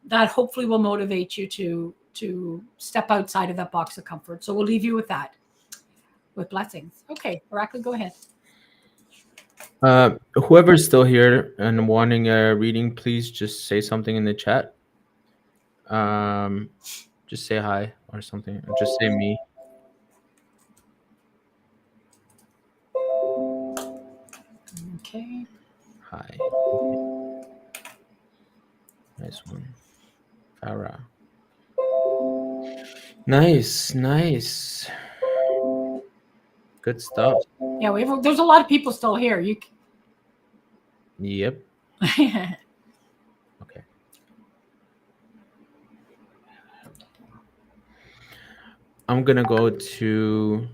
that hopefully will motivate you to step outside of that box of comfort. So we'll leave you with that, with blessings. Okay, Oracle, go ahead. Whoever's still here and wanting a reading, please just say something in the chat. Just say hi or something, or just say me. Okay. Hi. Nice one. Farah. Nice. Good stuff. Yeah, there's a lot of people still here. Yep. Okay. I'm gonna go to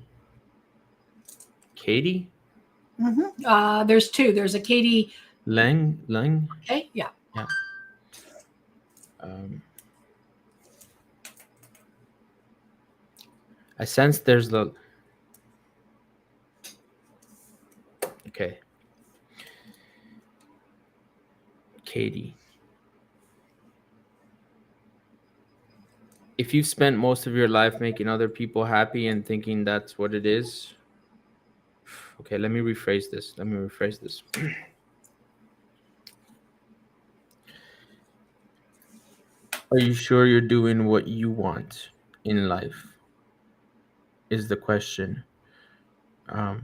Katie. Mm-hmm. There's two. There's a Katie Lang. Okay. Yeah. I sense there's the. Okay. Katie. If you've spent most of your life making other people happy and thinking that's what it is. Okay, let me rephrase this. Are you sure you're doing what you want in life? Is the question. Are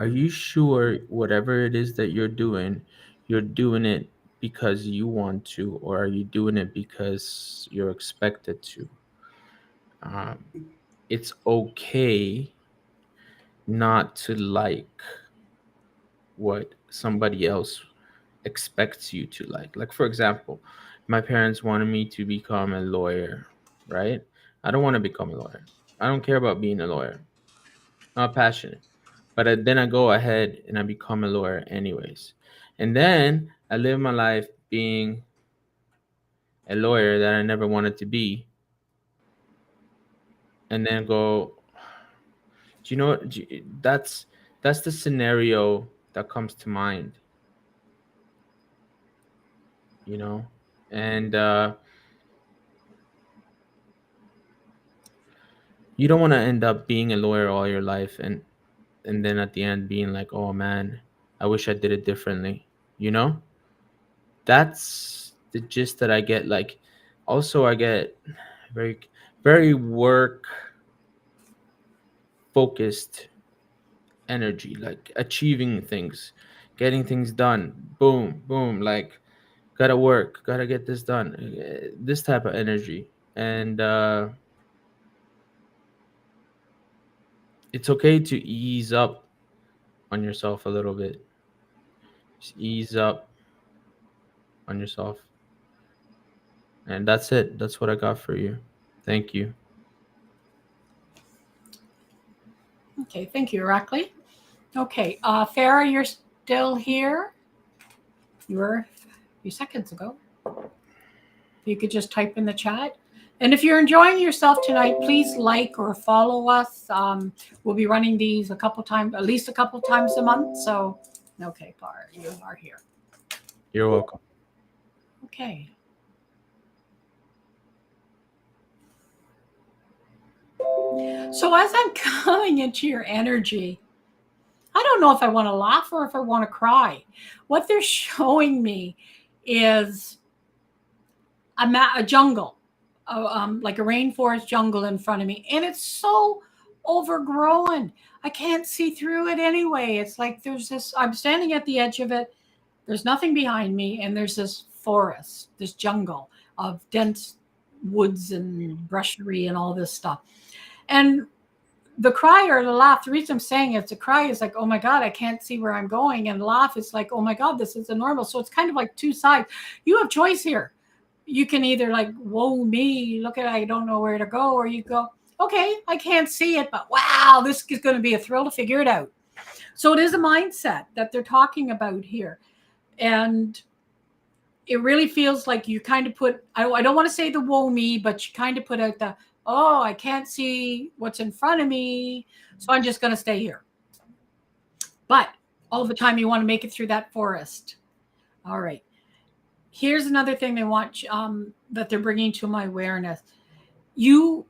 you sure whatever it is that you're doing it because you want to, or are you doing it because you're expected to? It's okay not to like what somebody else expects you to like. Like, for example, my parents wanted me to become a lawyer, right? I don't want to become a lawyer. I don't care about being a lawyer. I'm not passionate. But then I go ahead and I become a lawyer anyways. And then I live my life being a lawyer that I never wanted to be. And then go, do you know what? That's the scenario that comes to mind. You know? And you don't want to end up being a lawyer all your life and then at the end being like, oh man, I wish I did it differently. You know? That's the gist that I get. Like, also I get very work focused energy, like achieving things, getting things done. Boom, boom, like gotta work, gotta get this done. This type of energy. And it's okay to ease up on yourself a little bit. Just ease up on yourself. And that's it. That's what I got for you. Thank you. Okay, thank you, Rackley. Okay, Farah, you're still here. You were a few seconds ago. You could just type in the chat. And if you're enjoying yourself tonight, please like or follow us. We'll be running these a couple times, at least a couple times a month. So, okay, Par, you are here. You're welcome. Okay. So as I'm coming into your energy, I don't know if I want to laugh or if I want to cry. What they're showing me is a jungle, like a rainforest jungle in front of me. And it's so overgrown. I can't see through it anyway. It's like there's this, I'm standing at the edge of it. There's nothing behind me. And there's this forest, this jungle of dense woods and brushery and all this stuff. And the cry or the laugh, the reason I'm saying it's a cry is like, oh my God, I can't see where I'm going. And laugh is like, oh my God, this isn't normal. So it's kind of like two sides. You have choice here. You can either like, whoa, me, look at, I don't know where to go. Or you go, okay, I can't see it, but wow, this is going to be a thrill to figure it out. So it is a mindset that they're talking about here. And it really feels like you kind of put, I don't want to say the whoa me, but you kind of put out the, oh, I can't see what's in front of me, so I'm just going to stay here. But all the time you want to make it through that forest. All right. Here's another thing they want that they're bringing to my awareness. You,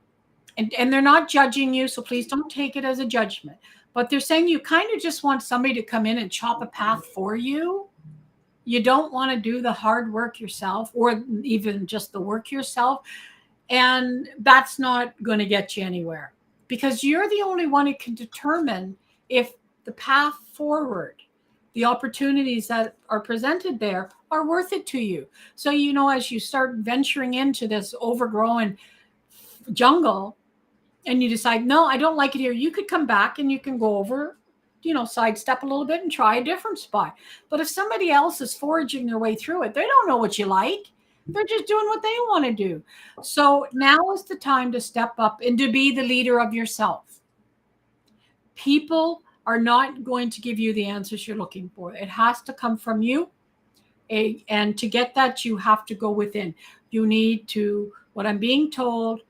and they're not judging you, so please don't take it as a judgment. But they're saying you kind of just want somebody to come in and chop a path for you. You don't want to do the hard work yourself or even just the work yourself. And that's not going to get you anywhere because you're the only one who can determine if the path forward, the opportunities that are presented there are worth it to you. So, you know, as you start venturing into this overgrown jungle and you decide, no, I don't like it here, you could come back and you can go over, you know, sidestep a little bit and try a different spot. But if somebody else is foraging their way through it, they don't know what you like. They're just doing what they want to do. So now is the time to step up and to be the leader of yourself. People are not going to give you the answers you're looking for. It has to come from you. And to get that, you have to go within. You need to, what I'm being told,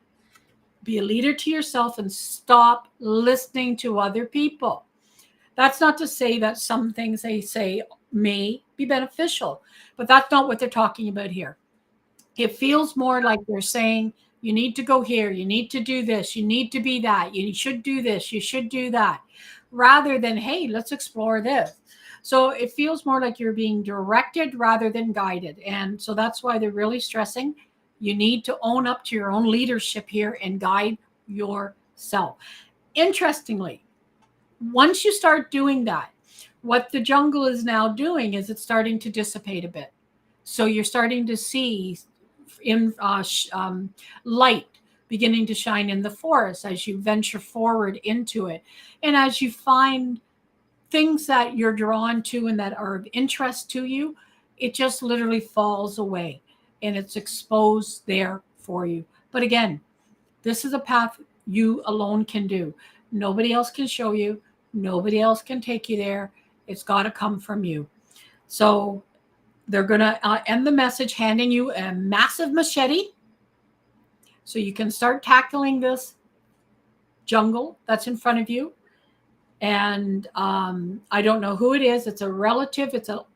be a leader to yourself and stop listening to other people. That's not to say that some things they say may be beneficial, but that's not what they're talking about here. It feels more like they're saying, you need to go here, you need to do this, you need to be that, you should do this, you should do that, rather than, hey, let's explore this. So it feels more like you're being directed rather than guided. And so that's why they're really stressing you need to own up to your own leadership here and guide yourself. Interestingly, once you start doing that, what the jungle is now doing is it's starting to dissipate a bit. So you're starting to see in light beginning to shine in the forest as you venture forward into it. And as you find things that you're drawn to and that are of interest to you, it just literally falls away and it's exposed there for you. But again, this is a path you alone can do. Nobody else can show you. Nobody else can take you there. It's got to come from you. So they're going to end the message handing you a massive machete so you can start tackling this jungle that's in front of you. And I don't know who it is. It's a relative.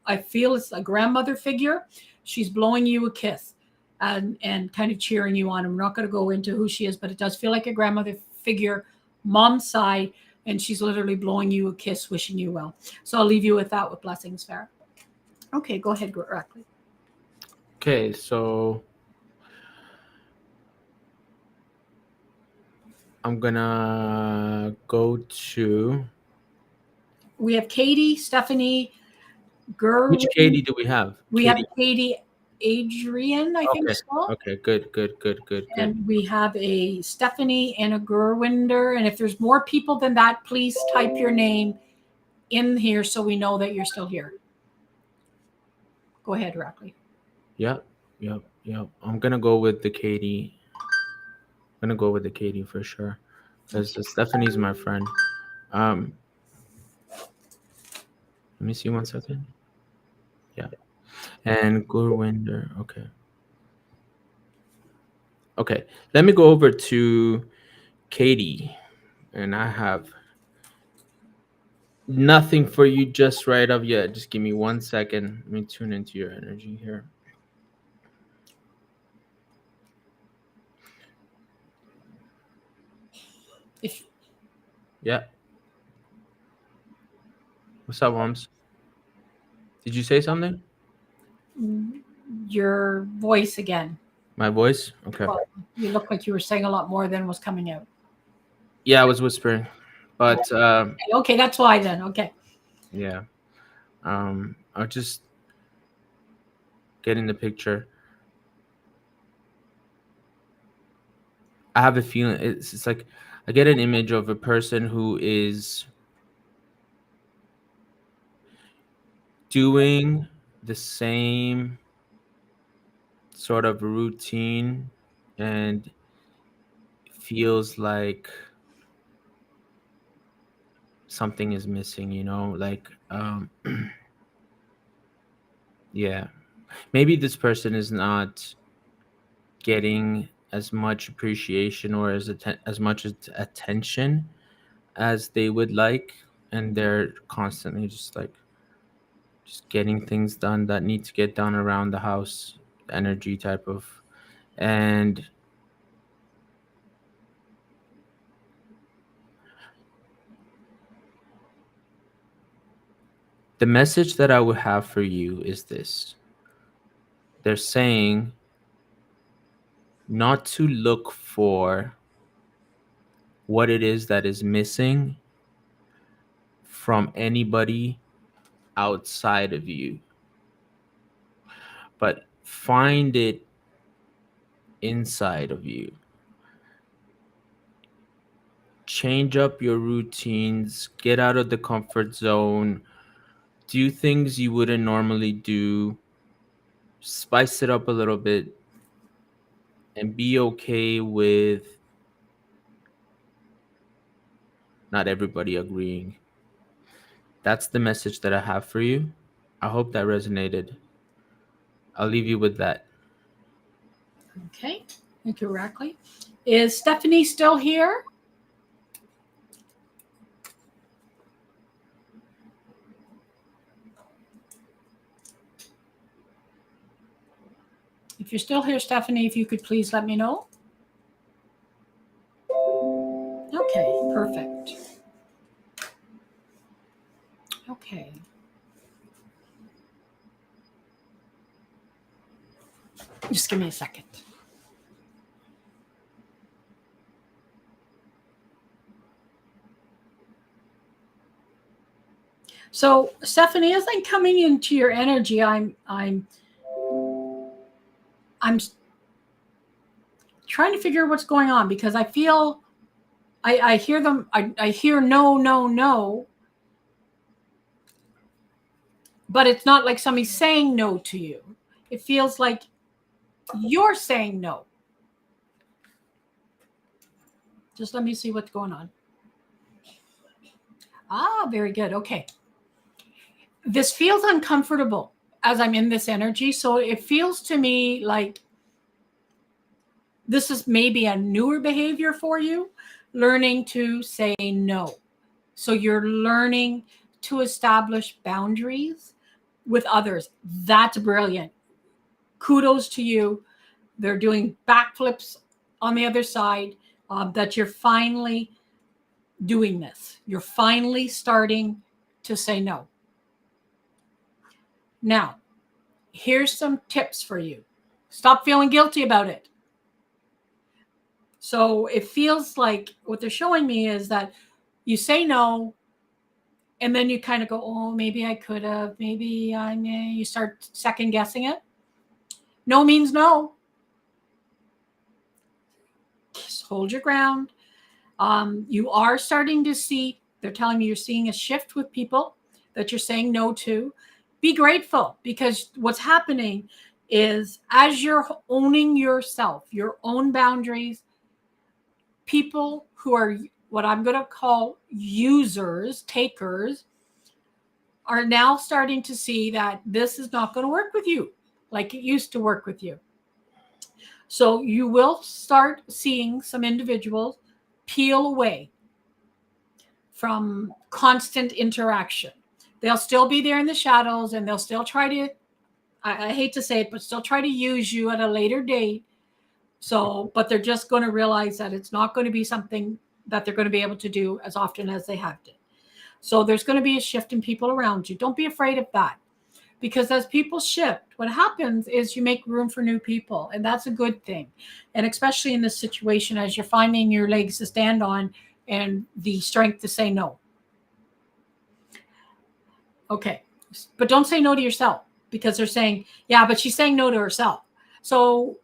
I feel it's a grandmother figure. She's blowing you a kiss and kind of cheering you on. I'm not going to go into who she is, but it does feel like a grandmother figure, mom's side, and she's literally blowing you a kiss, wishing you well. So I'll leave you with that with blessings, Farah. Okay, go ahead, Rackley. Okay, so I'm gonna go to We have Katie, Stephanie, which Gerwin. Katie do we have? We have Katie. Katie Adrian, I think Okay. so. Okay. Good. Good. Good. Good. Good. And we have a Stephanie and a Gerwinder. And if there's more people than that, please type your name in here so we know that you're still here. Go ahead, Rackley. Yep. Yep. Yep. I'm gonna go with the Katie. I'm gonna go with the Katie for sure, because Stephanie's my friend. Let me see 1 second. Yeah. And Gurwinder. Okay. Okay. Let me go over to Katie, and I have nothing for you just right up yet. Just give me 1 second. Let me tune into your energy here. Yeah. What's up, Worms? Did you say something? Your voice again. My voice? Okay. Well, you look like you were saying a lot more than was coming out. Yeah, I was whispering. But okay, that's why then. Okay. Yeah. I'll just get in the picture. I have a feeling it's like I get an image of a person who is doing the same sort of routine and feels like something is missing, like yeah, maybe this person is not getting as much appreciation or as much attention as they would like, and they're constantly just getting things done that need to get done around the house energy type of. And the message that I would have for you is this: they're saying not to look for what it is that is missing from anybody outside of you, but find it inside of you. Change up your routines, get out of the comfort zone, do things you wouldn't normally do, spice it up a little bit, and be okay with not everybody agreeing. That's the message that I have for you. I hope that resonated. I'll leave you with that. Okay. Thank you, Rackley. Is Stephanie still here? If you're still here, Stephanie, if you could please let me know. Okay, perfect. Okay. Just give me a second. So, Stephanie, as I'm coming into your energy, I'm trying to figure what's going on, because I feel I hear them. I hear no, no, no, but it's not like somebody's saying no to you. It feels like you're saying no. Just let me see what's going on. Ah, very good. Okay. This feels uncomfortable as I'm in this energy. So it feels to me like this is maybe a newer behavior for you, learning to say no. So you're learning to establish boundaries with others. That's brilliant. Kudos to you. They're doing backflips on the other side, that you're finally doing this. You're finally starting to say no. Now, here's some tips for you. Stop feeling guilty about it. So it feels like what they're showing me is that you say no, and then you kind of go, oh, maybe I could have, maybe I may. You start second guessing it. No means no. Just hold your ground. You are starting to see, they're telling me you're seeing a shift with people that you're saying no to. Be grateful, because what's happening is as you're owning yourself, your own boundaries, people who are what I'm going to call users, takers, are now starting to see that this is not going to work with you like it used to work with you. So you will start seeing some individuals peel away from constant interaction. They'll still be there in the shadows, and they'll still try to, I hate to say it, but still try to use you at a later date. So, but they're just going to realize that it's not going to be something that they're going to be able to do as often as they have to. So there's going to be a shift in people around you. Don't be afraid of that, because as people shift, what happens is you make room for new people, and that's a good thing. And especially in this situation, as you're finding your legs to stand on and the strength to say no. Okay. But don't say no to yourself, because they're saying, yeah, but she's saying no to herself. So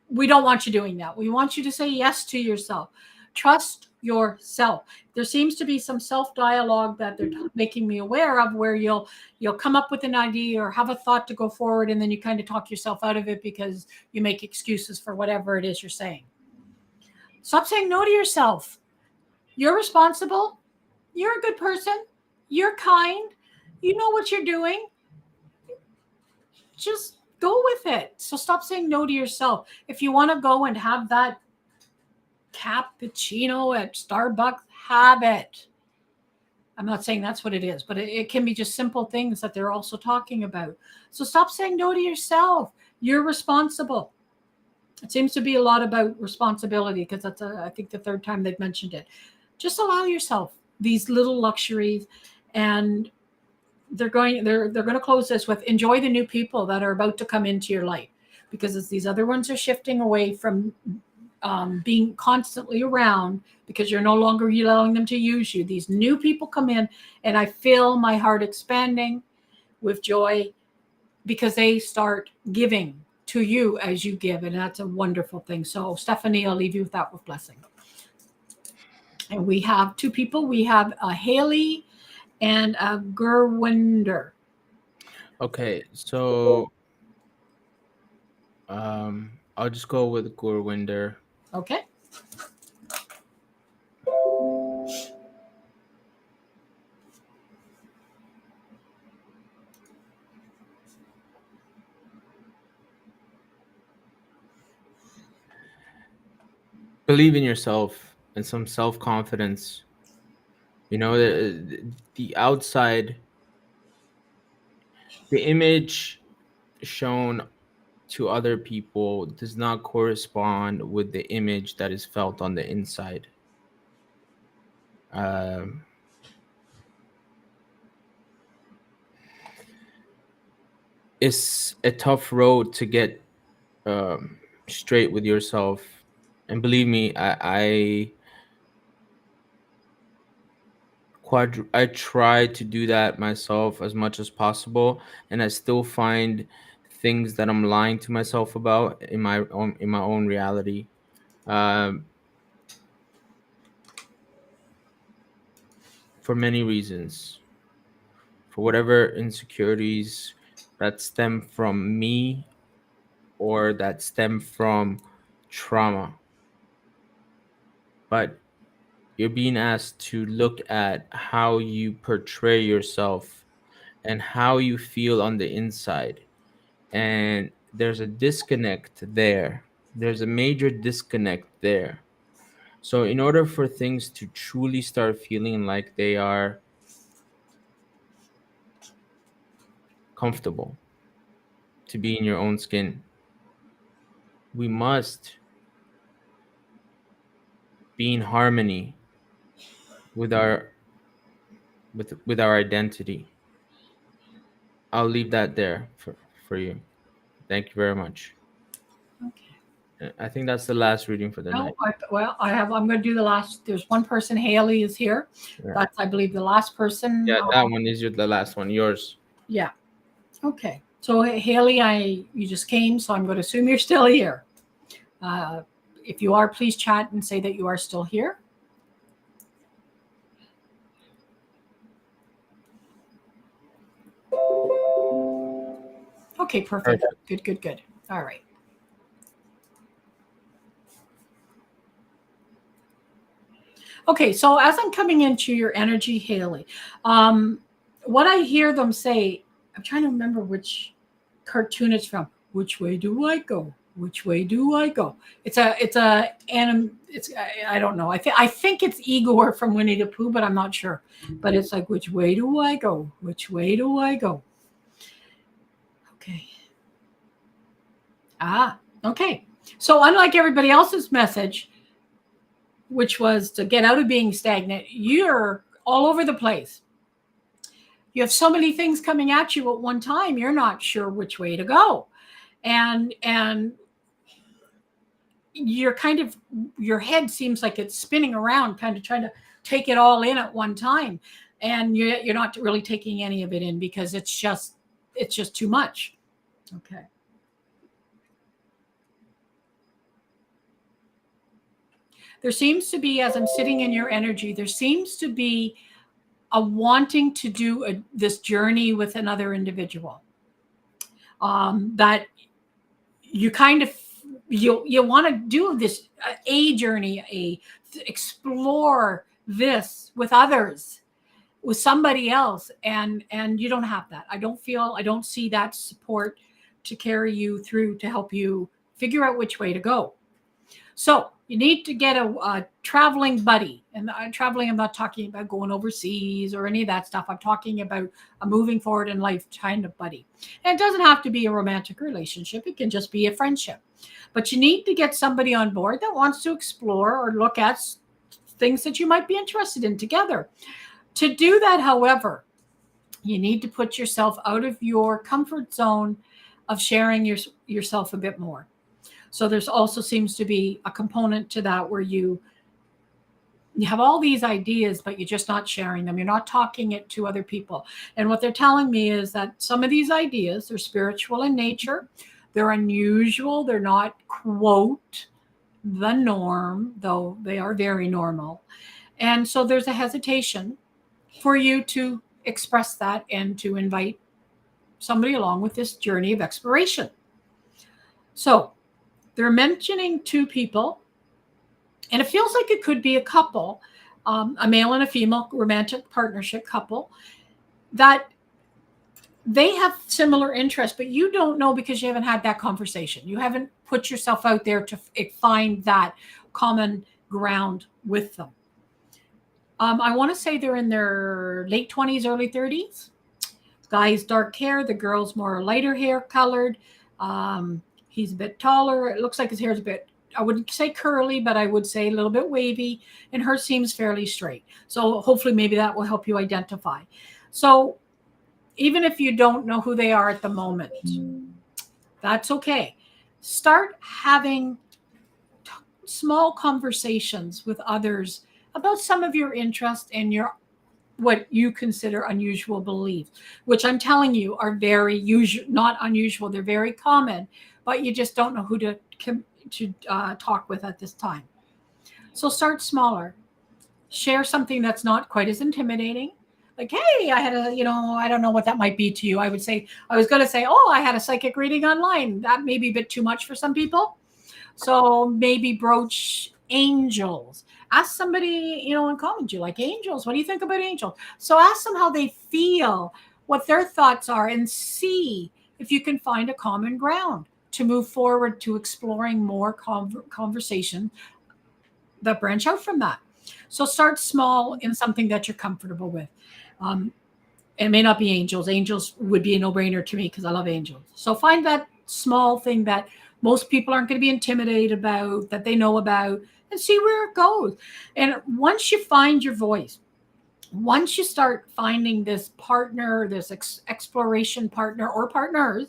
we don't want you doing that. We want you to say yes to yourself. Trust yourself. There seems to be some self-dialogue that they're making me aware of, where you'll come up with an idea or have a thought to go forward, and then you kind of talk yourself out of it because you make excuses for whatever it is you're saying. Stop saying no to yourself. You're responsible. You're a good person. You're kind. You know what you're doing. Just go with it. So stop saying no to yourself. If you want to go and have that cappuccino at Starbucks, have it. I'm not saying that's what it is, but it can be just simple things that they're also talking about. So stop saying no to yourself. You're responsible. It seems to be a lot about responsibility, because that's I think the third time they've mentioned it. Just allow yourself these little luxuries, and they're going to close this with enjoy the new people that are about to come into your life, because as these other ones are shifting away from being constantly around, because you're no longer allowing them to use you, these new people come in, and I feel my heart expanding with joy, because they start giving to you as you give, and that's a wonderful thing. So Stephanie, I'll leave you with that with blessing. And we have two people. We have a Haley and a Gurwinder. Okay, so I'll just go with Gurwinder. Okay. Believe in yourself and some self-confidence. You know, the outside, the image shown to other people does not correspond with the image that is felt on the inside. It's a tough road to get straight with yourself, and believe me, I try to do that myself as much as possible, and I still find things that I'm lying to myself about in my own reality. For many reasons, for whatever insecurities that stem from me or that stem from trauma. But you're being asked to look at how you portray yourself and how you feel on the inside. And there's a disconnect there. There's a major disconnect there. So, in order for things to truly start feeling like they are comfortable to be in your own skin, we must be in harmony with our identity. I'll leave that there for you. Thank you very much. Okay. I think that's the last reading for the No, night. I'm going to do the last. There's one person. Haley is here. Yeah. That's, I believe, the last person. Yeah, that one is the last one. Yours. Yeah. Okay. So Haley, you just came, so I'm going to assume you're still here. If you are, please chat and say that you are still here. Okay, perfect. Good. All right. Okay, so as I'm coming into your energy, Haley, what I hear them say, I'm trying to remember which cartoon it's from. Which way do I go? Which way do I go? It's I don't know. I think it's Igor from Winnie the Pooh, but I'm not sure. But it's like, which way do I go? Which way do I go? Okay. Okay. So unlike everybody else's message, which was to get out of being stagnant, you're all over the place. You have so many things coming at you at one time, you're not sure which way to go. And you're kind of, your head seems like it's spinning around, kind of trying to take it all in at one time. And you're not really taking any of it in because it's just too much. Okay. There seems to be, as I'm sitting in your energy, there seems to be a wanting to do this journey with another individual. That you kind of, you want to do this a journey, explore this with others, with somebody else, and you don't have that. I don't see that support to carry you through, to help you figure out which way to go. So you need to get a traveling buddy. And traveling, I'm not talking about going overseas or any of that stuff. I'm talking about a moving forward in life kind of buddy. And it doesn't have to be a romantic relationship. It can just be a friendship. But you need to get somebody on board that wants to explore or look at things that you might be interested in together. To do that, however, you need to put yourself out of your comfort zone of sharing yourself a bit more. So there's also seems to be a component to that where you have all these ideas, but you're just not sharing them. You're not talking it to other people. And what they're telling me is that some of these ideas are spiritual in nature. They're unusual. They're not, quote, the norm, though they are very normal. And so there's a hesitation for you to express that and to invite somebody along with this journey of exploration. So they're mentioning two people, and it feels like it could be a couple, a male and a female romantic partnership couple, that they have similar interests, but you don't know because you haven't had that conversation. You haven't put yourself out there to find that common ground with them. I want to say they're in their late 20s, early 30s. The guy's dark hair, the girl's more lighter hair colored. He's a bit taller. It looks like his hair is a bit, I wouldn't say curly, but I would say a little bit wavy. And hers seems fairly straight. So hopefully maybe that will help you identify. So even if you don't know who they are at the moment, that's okay. Start having small conversations with others about some of your interests and what you consider unusual beliefs, which I'm telling you are very usual, not unusual. They're very common, but you just don't know who to talk with at this time. So start smaller. Share something that's not quite as intimidating. Like, hey, I had I don't know what that might be to you. I was going to say, oh, I had a psychic reading online. That may be a bit too much for some people. So maybe broach angels. Ask somebody, in common, do you like angels? What do you think about angels? So ask them how they feel, what their thoughts are, and see if you can find a common ground to move forward to exploring more conversation that branch out from that. So start small in something that you're comfortable with. It may not be angels. Angels would be a no-brainer to me because I love angels. So find that small thing that most people aren't going to be intimidated about, that they know about, and see where it goes. And once you find your voice, once you start finding this partner, this exploration partner or partners,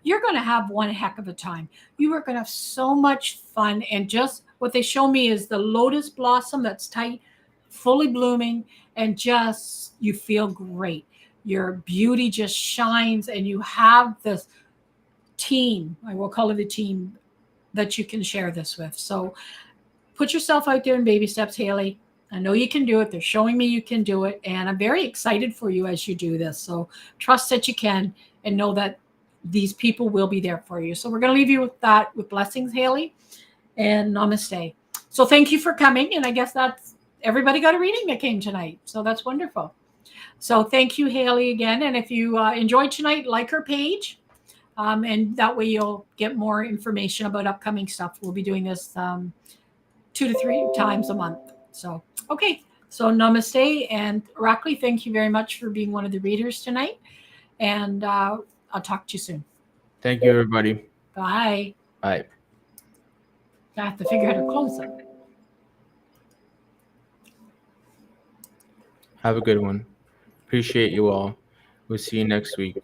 you're going to have one heck of a time. You are going to have so much fun. And just what they show me is the lotus blossom that's tight, fully blooming, and just you feel great. Your beauty just shines, and you have this team. I will call it a team that you can share this with. So put yourself out there in baby steps, Haley. I know you can do it. They're showing me you can do it. And I'm very excited for you as you do this. So trust that you can, and know that these people will be there for you. So we're going to leave you with that, with blessings, Haley, and namaste. So thank you for coming. And I guess that's everybody got a reading that came tonight. So that's wonderful. So thank you, Haley, again. And if you enjoyed tonight, like her page. And that way you'll get more information about upcoming stuff. We'll be doing this 2 to 3 times a month. So, okay. So namaste. And Rackley, thank you very much for being one of the readers tonight. And I'll talk to you soon. Thank you, everybody. Bye. Bye. I have to figure out how to close it. Have a good one. Appreciate you all. We'll see you next week.